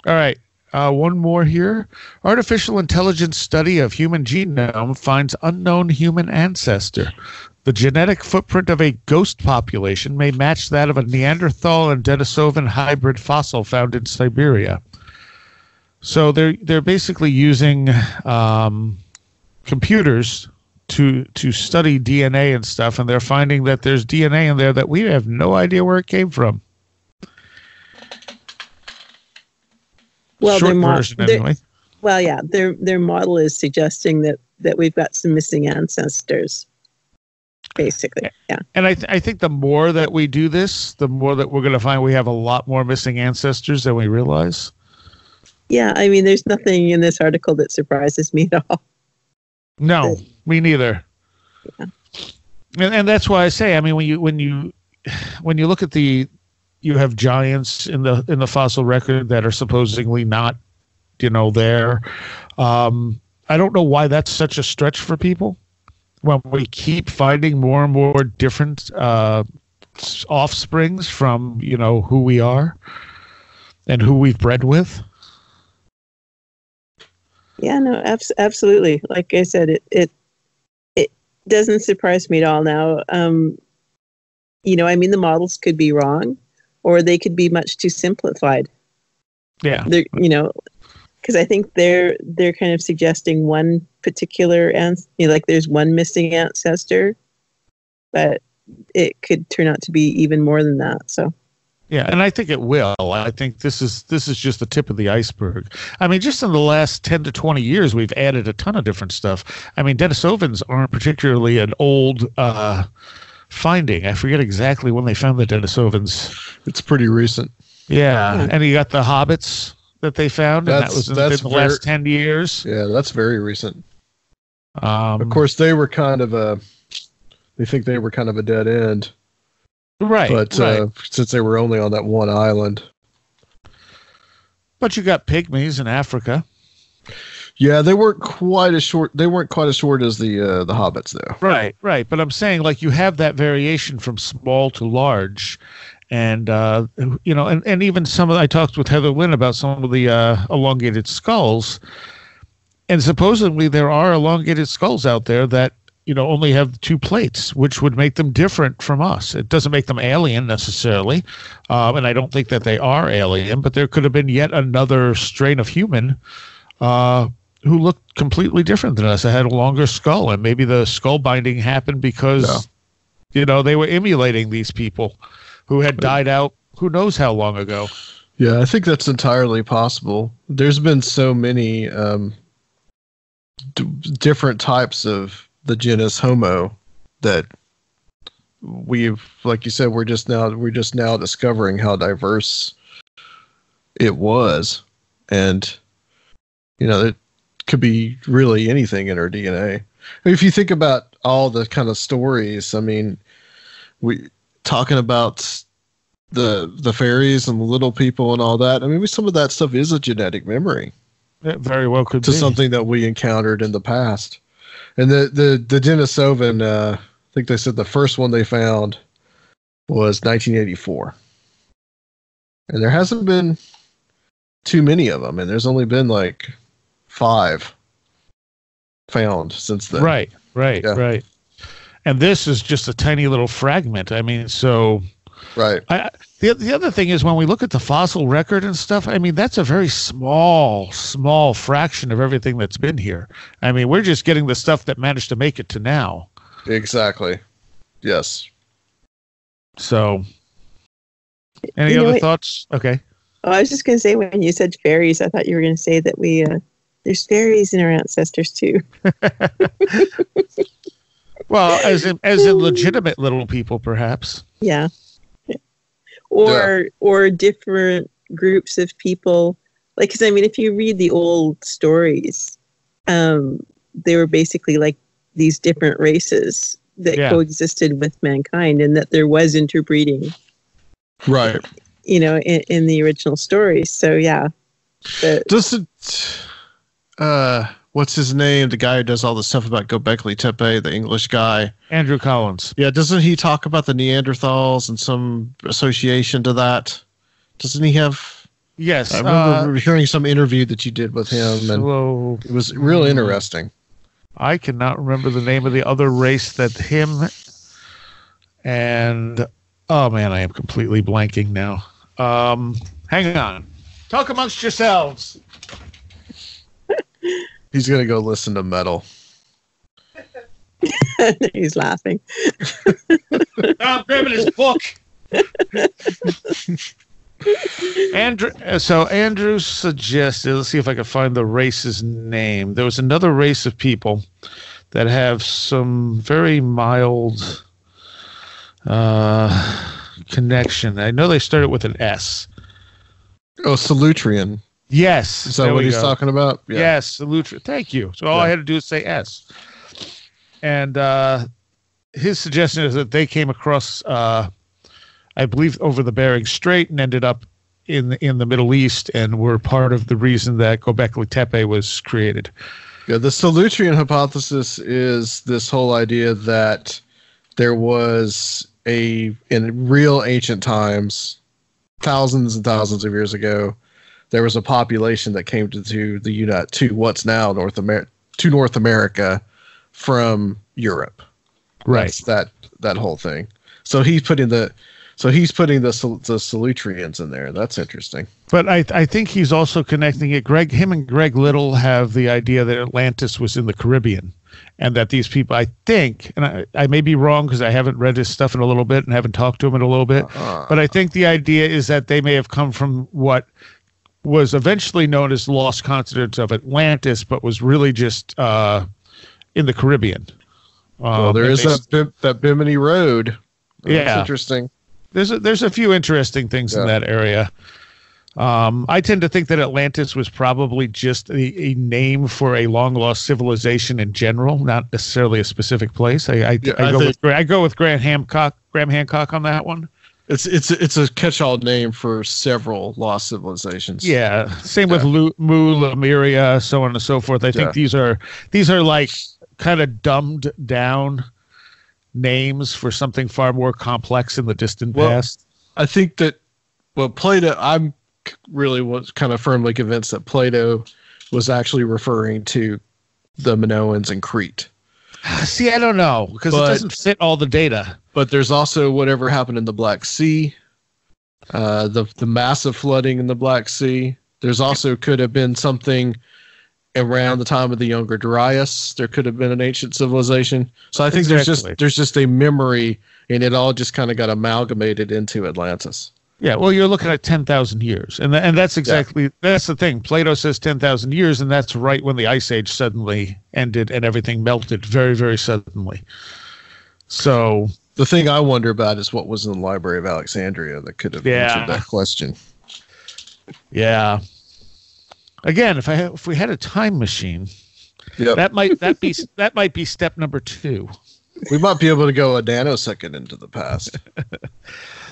right, one more here. Artificial intelligence study of human genome finds unknown human ancestor. The genetic footprint of a ghost population may match that of a Neanderthal and Denisovan hybrid fossil found in Siberia. So they're basically using computers to study DNA and stuff, and they're finding that there's DNA in there that we have no idea where it came from. Well, short version anyway. Well, yeah, their model is suggesting that we've got some missing ancestors. Basically, yeah. And I think the more that we do this, the more that we're going to find we have a lot more missing ancestors than we realize. Yeah, I mean, there's nothing in this article that surprises me at all. No, me neither. Yeah. And that's why I say, I mean, when you look at you have giants in the fossil record that are supposedly not, there. I don't know why that's such a stretch for people when we keep finding more and more different offsprings from, who we are and who we've bred with. Yeah, no, absolutely. Like I said, it doesn't surprise me at all now. I mean, the models could be wrong, or they could be much too simplified. Yeah. Because I think they're kind of suggesting one particular, like there's one missing ancestor, but it could turn out to be even more than that. So. Yeah, and I think it will. I think this is just the tip of the iceberg. I mean, just in the last 10 to 20 years, we've added a ton of different stuff. I mean, Denisovans aren't particularly an old finding. I forget exactly when they found the Denisovans. It's pretty recent. Yeah, and you got the hobbits that they found, and that was in the last 10 years. Yeah, that's very recent. Of course, they were kind of a dead end. Right. But since they were only on that one island. But you got pygmies in Africa. Yeah, they weren't quite as short as the hobbits though. Right. But I'm saying, like, you have that variation from small to large. And and even I talked with Heather Lynn about some of the elongated skulls. And supposedly there are elongated skulls out there that only have two plates, which would make them different from us. It doesn't make them alien necessarily, and I don't think that they are alien, but there could have been yet another strain of human who looked completely different than us. It had a longer skull, and maybe the skull binding happened because, they were emulating these people who had died out who knows how long ago. Yeah, I think that's entirely possible. There's been so many different types of the genus Homo that we've, like you said, we're just now discovering how diverse it was. And it could be really anything in our DNA. I mean, if you think about all the kind of stories, I mean, we talking about the fairies and the little people and all that. I mean, some of that stuff is a genetic memory. It very well could be. To something that we encountered in the past. And the Denisovan, I think they said the first one they found was 1984. And there hasn't been too many of them. And there's only been like 5 found since then. Right. And this is just a tiny little fragment. I mean, so... Right. The other thing is when we look at the fossil record and stuff, I mean, that's a very small fraction of everything that's been here. I mean, we're just getting the stuff that managed to make it to now. Exactly. Yes. So, any other thoughts? Okay. Oh, I was just going to say, when you said fairies, I thought you were going to say that there's fairies in our ancestors too. Well, as in legitimate little people, perhaps. Yeah. Or different groups of people, like, because I mean, if you read the old stories, they were basically like these different races that coexisted with mankind, and that there was interbreeding, right? In the original stories. So yeah, what's his name? The guy who does all the stuff about Göbekli Tepe, the English guy. Andrew Collins. Yeah, doesn't he talk about the Neanderthals and some association to that? Doesn't he have... Yes. I remember hearing some interview that you did with him, and it was real interesting. I cannot remember the name of the other race that him and... Oh, man, I am completely blanking now. Hang on. Talk amongst yourselves. He's going to go listen to metal. He's laughing. I'm grabbing his book. Andrew suggested, let's see if I can find the race's name. There was another race of people that have some very mild connection. I know they started with an S. Oh, Salutrian. Yes. Is that what he's talking about? Yeah. Yes, Salutrian. Thank you. So all I had to do is say S. And his suggestion is that they came across, I believe, over the Bering Strait and ended up in the Middle East and were part of the reason that Göbekli Tepe was created. Yeah, the Solutrean hypothesis is this whole idea that there was in real ancient times, thousands and thousands of years ago, there was a population that came to what's now North America from Europe. Right. That's that whole thing. So he's putting the Solutreans in there. That's interesting. But I think he's also connecting it. Him and Greg Little have the idea that Atlantis was in the Caribbean, and that these people, I think, and I may be wrong because I haven't read his stuff in a little bit and haven't talked to him in a little bit, but I think the idea is that they may have come from what was eventually known as lost continent of Atlantis, but was really just in the Caribbean. Well, there is that Bimini Road. That's interesting. There's a few interesting things in that area. I tend to think that Atlantis was probably just a name for a long lost civilization in general, not necessarily a specific place. I go with Graham Hancock on that one. It's a catch-all name for several lost civilizations. Yeah, same with Mu, Lemuria, so on and so forth. I think these are like kind of dumbed down names for something far more complex in the distant past. I think that Plato, I'm really was kind of firmly convinced that Plato was actually referring to the Minoans in Crete. See, I don't know, because it doesn't fit all the data. But there's also whatever happened in the Black Sea, the massive flooding in the Black Sea. There's also could have been something around the time of the Younger Dryas. There could have been an ancient civilization. So I think there's just a memory, and it all just kind of got amalgamated into Atlantis. Yeah, well, you're looking at 10,000 years, and that's exactly that's the thing. Plato says 10,000 years, and that's right when the Ice Age suddenly ended and everything melted very, very suddenly. So the thing I wonder about is what was in the Library of Alexandria that could have answered that question. Yeah. Again, if we had a time machine, that might be step number 2. We might be able to go a nanosecond into the past.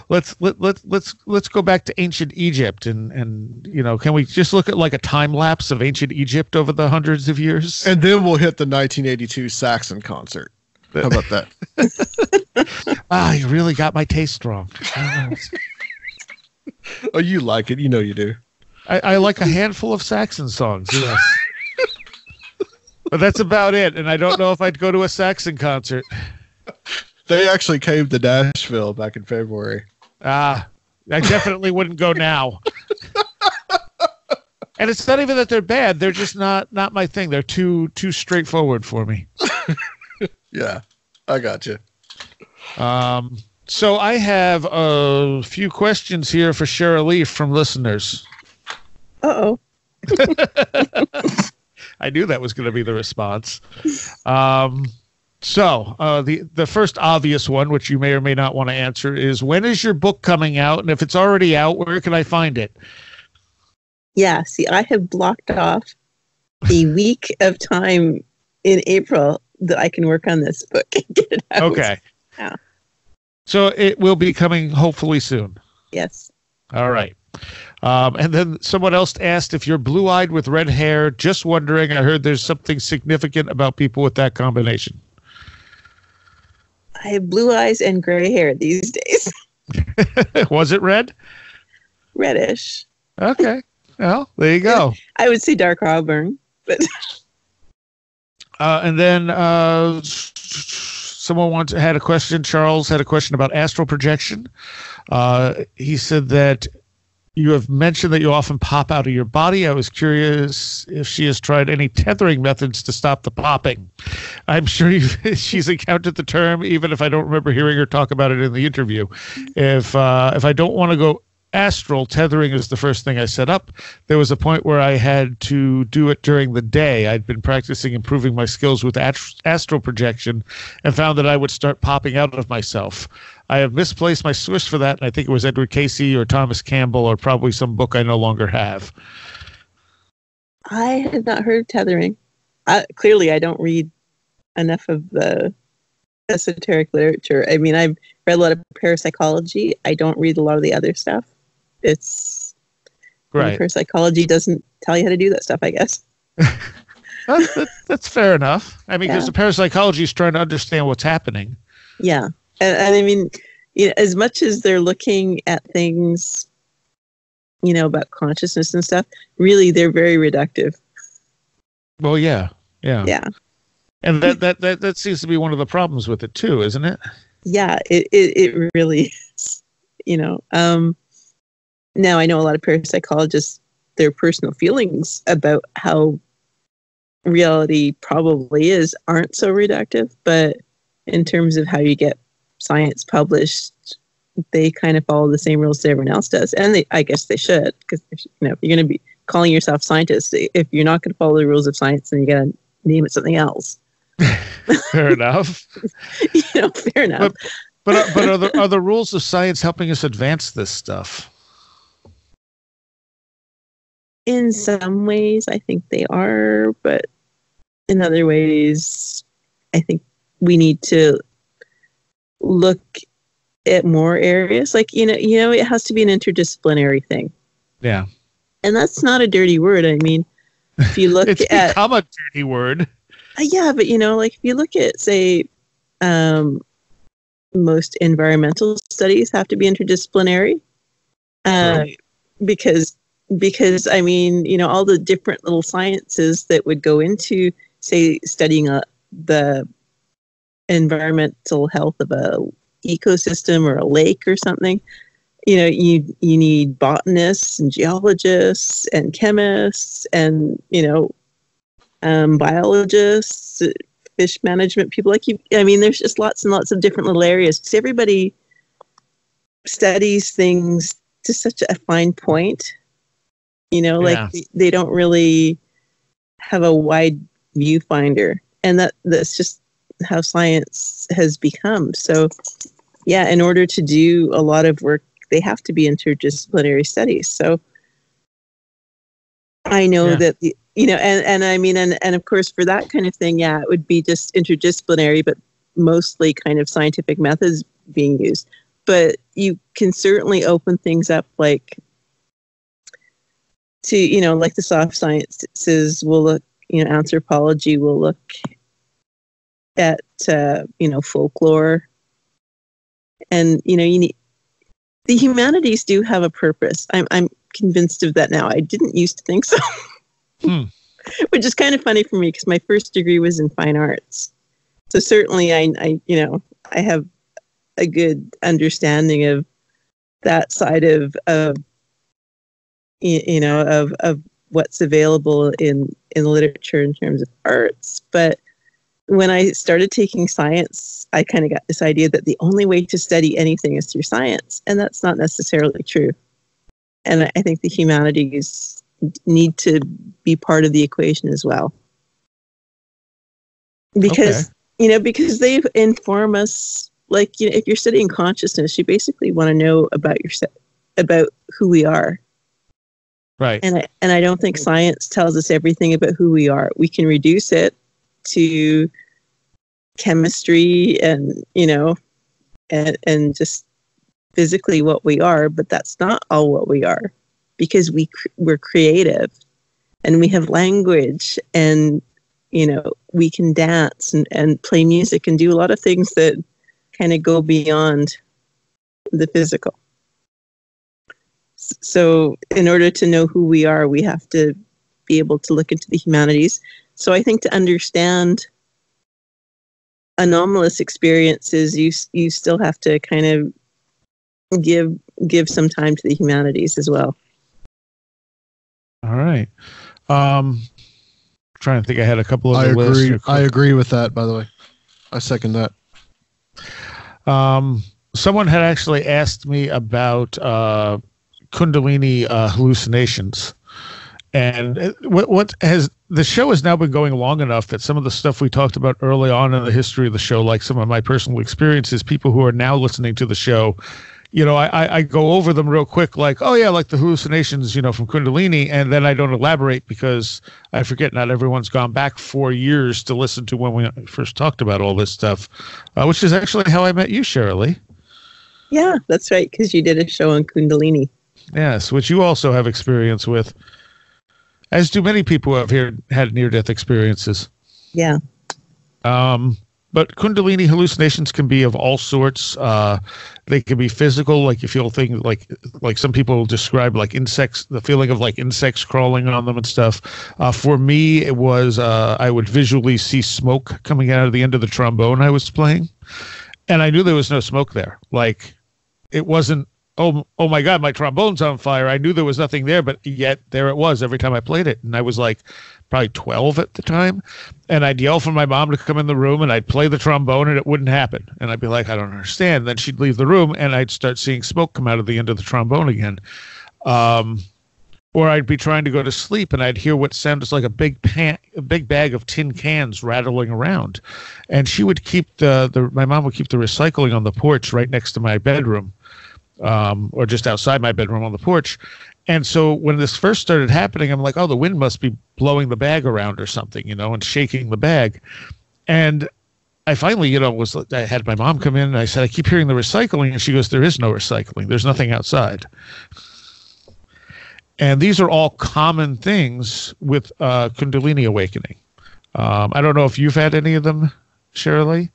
Let's go back to ancient Egypt and can we just look at like a time lapse of ancient Egypt over the hundreds of years? And then we'll hit the 1982 Saxon concert. How about that? You really got my taste wrong. Oh, you like it. You know you do. I like a handful of Saxon songs, yes. But that's about it, and I don't know if I'd go to a Saxon concert. They actually came to Nashville back in February. I definitely wouldn't go now. And it's not even that they're bad. They're just not my thing. They're too straightforward for me. Yeah, I got you. So I have a few questions here for Cherylee from listeners. Uh-oh. I knew that was going to be the response. So the first obvious one, which you may or may not want to answer, is when is your book coming out? And if it's already out, where can I find it? Yeah, see, I have blocked off a week of time in April that I can work on this book and get it out. Okay. Yeah. So it will be coming hopefully soon. Yes. All right. And then someone else asked if you're blue-eyed with red hair. Just wondering, I heard there's something significant about people with that combination. I have blue eyes and gray hair these days. Was it red? Reddish. Okay. Well, there you go. I would say dark auburn, but and then someone had a question. Charles had a question about astral projection. He said that you have mentioned that you often pop out of your body. I was curious if she has tried any tethering methods to stop the popping. I'm sure she's encountered the term, even if I don't remember hearing her talk about it in the interview. If I don't want to go astral, tethering is the first thing I set up. There was a point where I had to do it during the day. I'd been practicing improving my skills with astral projection and found that I would start popping out of myself. I have misplaced my source for that, and I think it was Edward Casey or Thomas Campbell or probably some book I no longer have. I have not heard of tethering. Clearly, I don't read enough of the esoteric literature. I mean, I've read a lot of parapsychology. I don't read a lot of the other stuff. It's right. Parapsychology doesn't tell you how to do that stuff, I guess. That's fair enough. I mean, because the parapsychology is trying to understand what's happening. Yeah. And I mean, as much as they're looking at things, about consciousness and stuff, really, they're very reductive. Well, yeah. Yeah. And that seems to be one of the problems with it too, isn't it? Yeah, it really is. Now I know a lot of parapsychologists, their personal feelings about how reality probably aren't so reductive, but in terms of how you get science published, they kind of follow the same rules that everyone else does, and I guess they should, because if you're going to be calling yourself scientists, if you're not going to follow the rules of science, then you got to name it something else. Fair enough. Fair enough. But are the rules of science helping us advance this stuff? In some ways, I think they are, but in other ways, I think we need to look at more areas. Like, it has to be an interdisciplinary thing. Yeah. And that's not a dirty word. I mean, if you look it's become a dirty word. Yeah, but like if you look at, say, most environmental studies have to be interdisciplinary, because I mean, all the different little sciences that would go into, say, studying the environmental health of a ecosystem or a lake or something. You need botanists and geologists and chemists and biologists, fish management people. I mean, there's just lots and lots of different little areas, because everybody studies things to such a fine point. They don't really have a wide viewfinder, and that's just how science has become. So, yeah, in order to do a lot of work, they have to be interdisciplinary studies. So, I know that and I mean, and of course, for that kind of thing, it would be just interdisciplinary, but mostly kind of scientific methods being used. But you can certainly open things up, like to, like the soft sciences will look, anthropology will look at, folklore. And, you need, the humanities do have a purpose. I'm convinced of that now. I didn't used to think so. Which is kind of funny for me, because my first degree was in fine arts. So certainly I have a good understanding of that side of what's available in literature in terms of arts. But when I started taking science, I kind of got this idea that the only way to study anything is through science, and that's not necessarily true. And I think the humanities need to be part of the equation as well, because because they inform us. Like, if you're studying consciousness, you basically want to know about about who we are. Right. And I don't think science tells us everything about who we are. We can reduce it to chemistry and and just physically what we are, but that's not all what we are, because we're creative, and we have language, and we can dance and play music and do a lot of things that kind of go beyond the physical. So in order to know who we are, we have to be able to look into the humanities. So I think to understand anomalous experiences, you still have to kind of give some time to the humanities as well. All right. Trying to think, I had a couple of. I agree with that, by the way. I second that. Someone had actually asked me about Kundalini hallucinations, and what has the show has now been going long enough that some of the stuff we talked about early on in the history of the show, like some of my personal experiences, people who are now listening to the show I go over them real quick, like, oh yeah, like the hallucinations, from Kundalini, and then I don't elaborate because I forget not everyone's gone back 4 years to listen to when we first talked about all this stuff, which is actually how I met you, Cherylee. Yeah, that's right, because you did a show on Kundalini. Yes, which you also have experience with, as do many people who have had near-death experiences. Yeah. But Kundalini hallucinations can be of all sorts. They can be physical, like you feel things like some people describe like insects, the feeling of like insects crawling on them and stuff. For me, it was I would visually see smoke coming out of the end of the trombone I was playing, and I knew there was no smoke there. Like it wasn't, oh my God, my trombone's on fire. I knew there was nothing there, but yet there it was every time I played it. And I was like probably 12 at the time. And I'd yell for my mom to come in the room and I'd play the trombone and it wouldn't happen. And I'd be like, I don't understand. Then she'd leave the room and I'd start seeing smoke come out of the end of the trombone again. Or I'd be trying to go to sleep and I'd hear what sounded like a big bag of tin cans rattling around. And she would keep my mom would keep the recycling on the porch right next to my bedroom. Or just outside my bedroom on the porch. And so when this first started happening, I'm like, oh, the wind must be blowing the bag around or something, and shaking the bag. And I finally, I had my mom come in and I said, I keep hearing the recycling. And she goes, there is no recycling. There's nothing outside. And these are all common things with Kundalini awakening. I don't know if you've had any of them, Cherylee.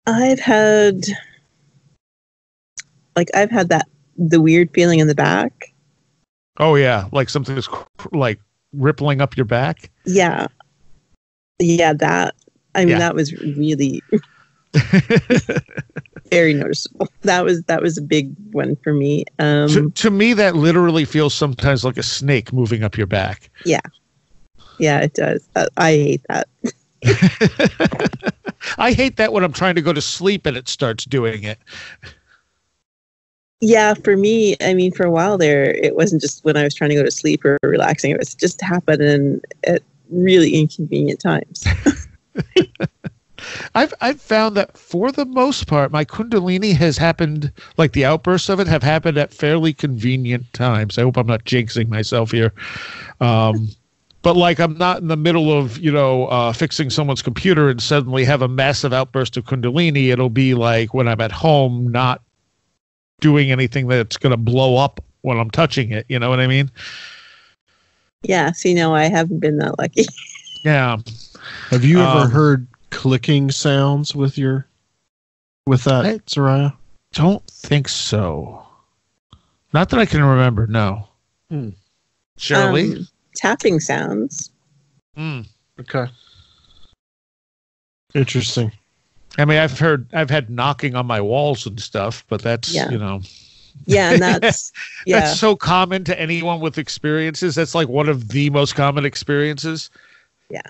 I've had the weird feeling in the back. Oh yeah, like something is like rippling up your back. Yeah, that. That was really very noticeable. That was a big one for me. To me, that literally feels sometimes like a snake moving up your back. Yeah, it does. I hate that. I hate that when I'm trying to go to sleep and it starts doing it. Yeah, for me, for a while there, it wasn't just when I was trying to go to sleep or relaxing. It was just happening at really inconvenient times. I've found that for the most part, my Kundalini has happened, like the outbursts of it have happened at fairly convenient times. I hope I'm not jinxing myself here. But like I'm not in the middle of, fixing someone's computer and suddenly have a massive outburst of Kundalini. It'll be like when I'm at home, not doing anything that's going to blow up when I'm touching it. You know what I mean? Yeah. See, no, I haven't been that lucky. Yeah. Have you ever heard clicking sounds with that, Seriah? Don't think so. Not that I can remember. No. Cherylee? Tapping sounds. Okay. Interesting. I've had knocking on my walls and stuff, but that's, Yeah, and that's that's so common to anyone with experiences. That's like one of the most common experiences. Yeah.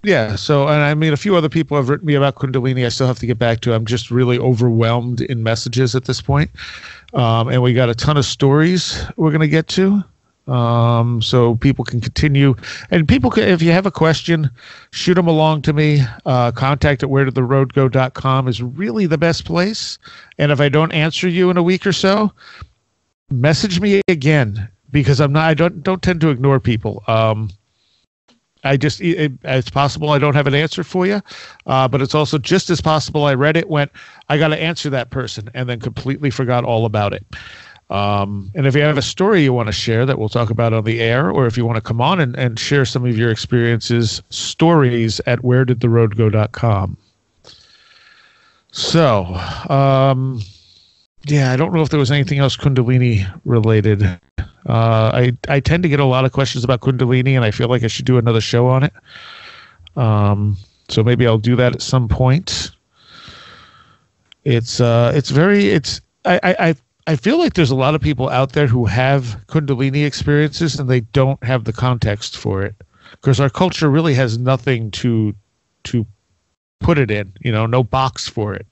Yeah. So, and a few other people have written me about Kundalini. I still have to get back to. I'm just really overwhelmed in messages at this point. And we got a ton of stories we're going to get to. So people can continue, and people can, if you have a question, shoot them along to me. Contact at wheredidtheroadgo.com is really the best place. And if I don't answer you in a week or so, message me again, because I don't tend to ignore people. It's possible I don't have an answer for you, but it's also just as possible I read it, went, I got to answer that person, and then completely forgot all about it. And if you have a story you want to share that we'll talk about on the air, or if you want to come on and share some of your experiences, stories at wheredidtheroadgo.com. So, I don't know if there was anything else Kundalini related. I tend to get a lot of questions about Kundalini, and I feel like I should do another show on it. So maybe I'll do that at some point. I feel like there's a lot of people out there who have Kundalini experiences and they don't have the context for it, because our culture really has nothing to put it in, no box for it.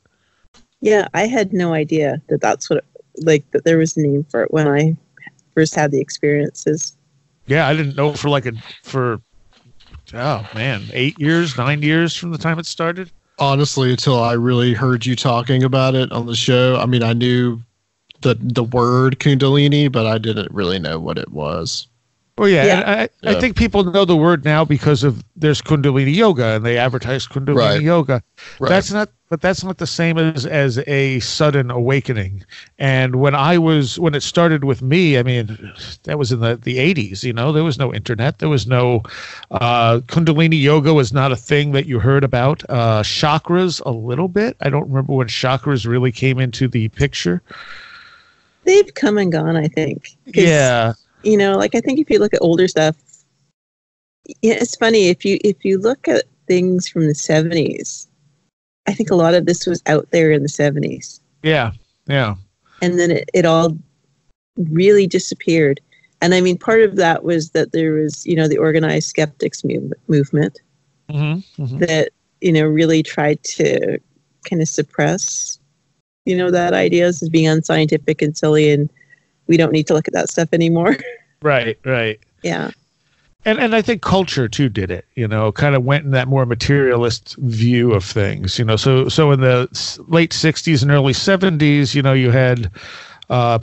Yeah, I had no idea that that's what that there was a name for it when I first had the experiences. Yeah, I didn't know for 8 years, 9 years from the time it started. honestly, until I really heard you talking about it on the show. I mean, I knew the word Kundalini, but I didn't really know what it was. Well, yeah. I think people know the word now because there's Kundalini Yoga, and they advertise Kundalini Yoga. Right. That's not the same as a sudden awakening. And when it started with me, I mean, that was in the 80s. There was no internet. There was no Kundalini Yoga was not a thing that you heard about. Chakras a little bit. I don't remember when chakras really came into the picture. They've come and gone, I think. Yeah. I think if you look at older stuff, it's funny if you look at things from the 70s, I think a lot of this was out there in the 70s. Yeah, yeah. And then it all really disappeared. And I mean, part of that was that there was, the organized skeptics movement that, really tried to kind of suppress, that idea as being unscientific and silly, and we don't need to look at that stuff anymore. Right. Yeah. And I think culture too did it, kind of went in that more materialist view of things, so in the late 60s and early 70s, you had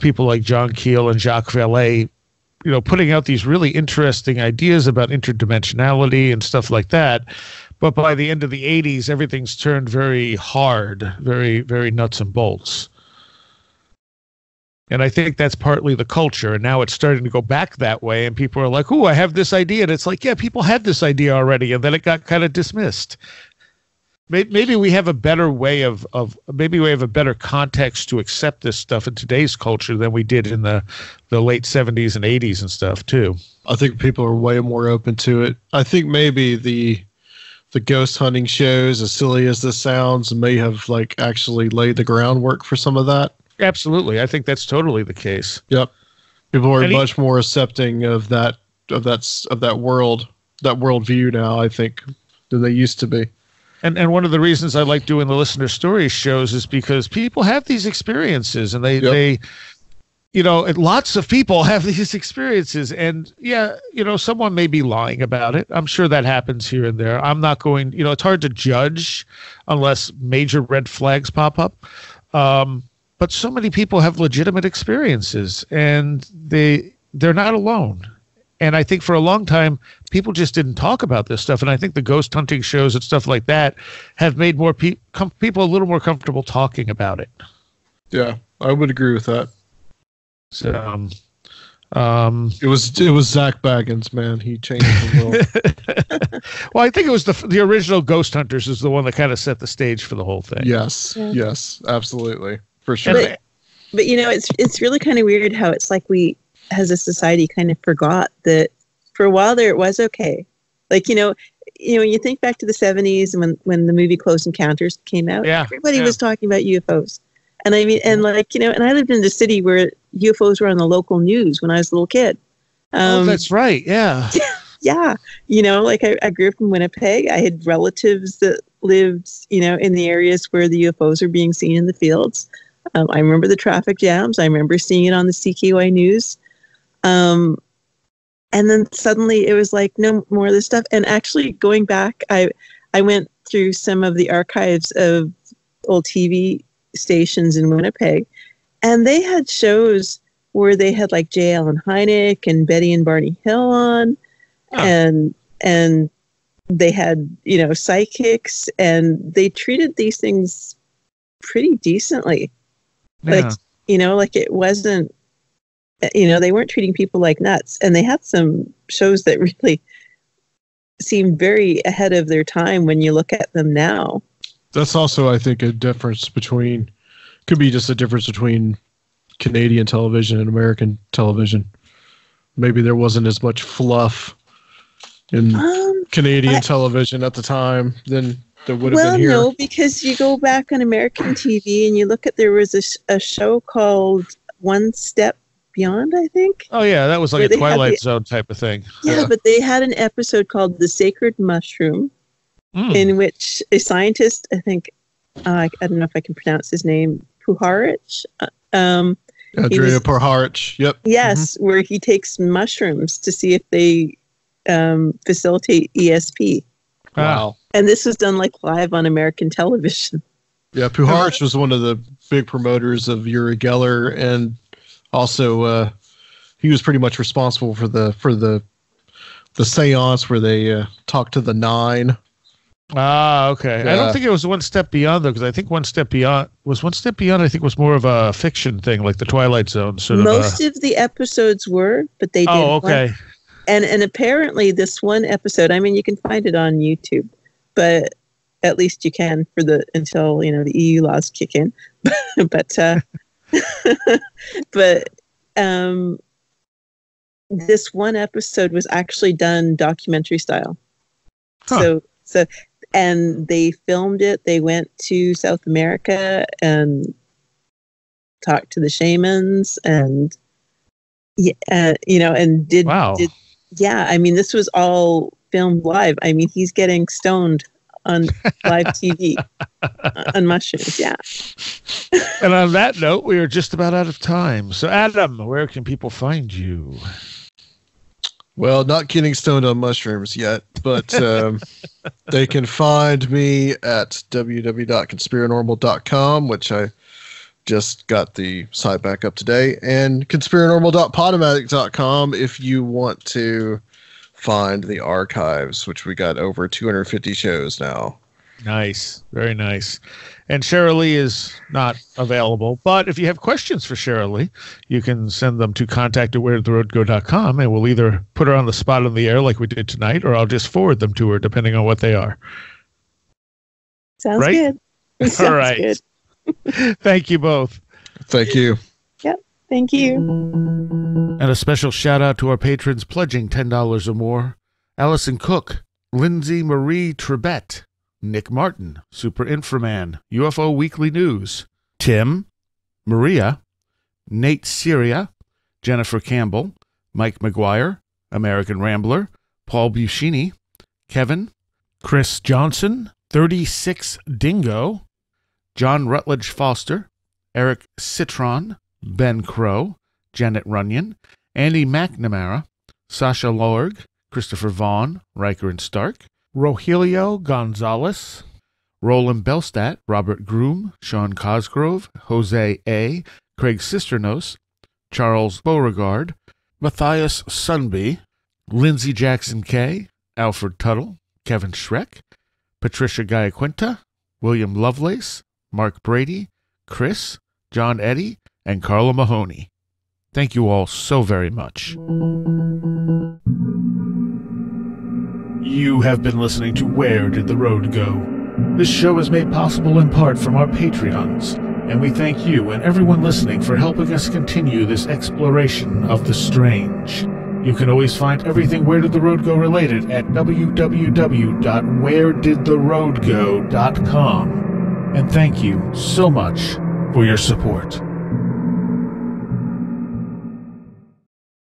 people like John Keel and Jacques Vallée, putting out these really interesting ideas about interdimensionality and stuff like that. But by the end of the 80s, everything's turned very hard, very, very nuts and bolts. And I think that's partly the culture. And now it's starting to go back that way. And people are like, oh, I have this idea. And it's like, yeah, people had this idea already. And then it got kind of dismissed. Maybe we have a better way maybe we have a better context to accept this stuff in today's culture than we did in the late 70s and 80s and stuff, too. I think people are way more open to it. I think maybe the ghost hunting shows, as silly as this sounds, may have actually laid the groundwork for some of that. Absolutely. I think that's totally the case. Yep. People are much more accepting of that worldview now, I think, than they used to be. And one of the reasons I like doing the listener stories shows is because people have these experiences, and they lots of people have these experiences, and someone may be lying about it. I'm sure that happens here and there. I'm not going, it's hard to judge unless major red flags pop up. But so many people have legitimate experiences, and they're not alone. And I think for a long time, people just didn't talk about this stuff. And I think the ghost hunting shows and stuff like that have made more people a little more comfortable talking about it. Yeah, I would agree with that. So, it was Zach Baggins, man. He changed the world. Well, I think it was the original Ghost Hunters is the one that kind of set the stage for the whole thing. Yes, yes, absolutely. For sure. But it's really kind of weird how it's like we, as a society, kind of forgot that for a while there it was okay. When you think back to the 70s and when the movie Close Encounters came out, everybody was talking about UFOs. And I mean, and I lived in the city where UFOs were on the local news when I was a little kid. That's right. Yeah. Yeah. I grew up in Winnipeg. I had relatives that lived, in the areas where the UFOs are being seen in the fields. I remember the traffic jams. I remember seeing it on the CKY news. And then suddenly it was like, no more of this stuff. And actually going back, I went through some of the archives of old TV stations in Winnipeg, and they had shows where they had like J. Allen Hynek and Betty and Barney Hill on, and they had, psychics, and they treated these things pretty decently. Yeah. It wasn't, they weren't treating people like nuts. And they had some shows that really seem very ahead of their time when you look at them now. That's also, I think, could be just a difference between Canadian television and American television. Maybe there wasn't as much fluff in Canadian television at the time than there would have been here. Well, no, because you go back on American TV and you look at, there was a show called One Step Beyond, I think. Oh, yeah, that was like a Twilight Zone type of thing. Yeah, but they had an episode called The Sacred Mushroom, in which a scientist, I think, I don't know if I can pronounce his name, Puharich. Andrea Puharich, yep. Yes, where he takes mushrooms to see if they facilitate ESP. Wow. And this was done like live on American television. Yeah, Puharich was one of the big promoters of Uri Geller, and also he was pretty much responsible for the seance where they talked to the Nine. Ah, okay. Yeah. I don't think it was One Step Beyond, though, because I think One Step Beyond, I think, was more of a fiction thing, like the Twilight Zone sort of. Most of the episodes were, but they did. Oh, okay. And apparently this one episode, I mean, you can find it on YouTube, but at least you can until, the EU laws kick in. but this one episode was actually done documentary style. Huh. So and they filmed it. They went to South America and talked to the shamans and did. Wow. Yeah, I mean, this was all filmed live. I mean, he's getting stoned on live TV on mushrooms. Yeah. And on that note, we are just about out of time. So, Adam, where can people find you? Well, not getting stoned on mushrooms yet, but they can find me at www.conspiranormal.com, which I just got the site back up today, and conspiranormal.podomatic.com if you want to find the archives, which we got over 250 shows now. Nice. Very nice. And Cherylee is not available, but if you have questions for Cherylee, you can send them to contact@wheretheroadgo.com, and we'll either put her on the spot on the air like we did tonight, or I'll just forward them to her depending on what they are. Sounds good. Sounds All right. good. Thank you both. Thank you. Yep. Thank you. And a special shout out to our patrons pledging $10 or more: Allison Cook, Lindsay Marie Trebet, Nick Martin, Super Inframan, UFO Weekly News, Tim, Maria, Nate Seriah, Jennifer Campbell, Mike McGuire, American Rambler, Paul Buscini, Kevin, Chris Johnson, 36 Dingo, John Rutledge Foster, Eric Citron, Ben Crow, Janet Runyon, Andy McNamara, Sasha Lorg, Christopher Vaughn, Riker and Stark, Rogelio Gonzalez, Roland Belstadt, Robert Groom, Sean Cosgrove, Jose A., Craig Sisternos, Charles Beauregard, Matthias Sunby, Lindsey Jackson K., Alfred Tuttle, Kevin Schreck, Patricia Giaquinta, William Lovelace, Mark Brady, Chris, John Eddy, and Carla Mahoney. Thank you all so very much. You have been listening to Where Did the Road Go? This show is made possible in part from our Patreons, and we thank you and everyone listening for helping us continue this exploration of the strange. You can always find everything Where Did the Road Go related at www.wheredidtheroadgo.com. And thank you so much for your support.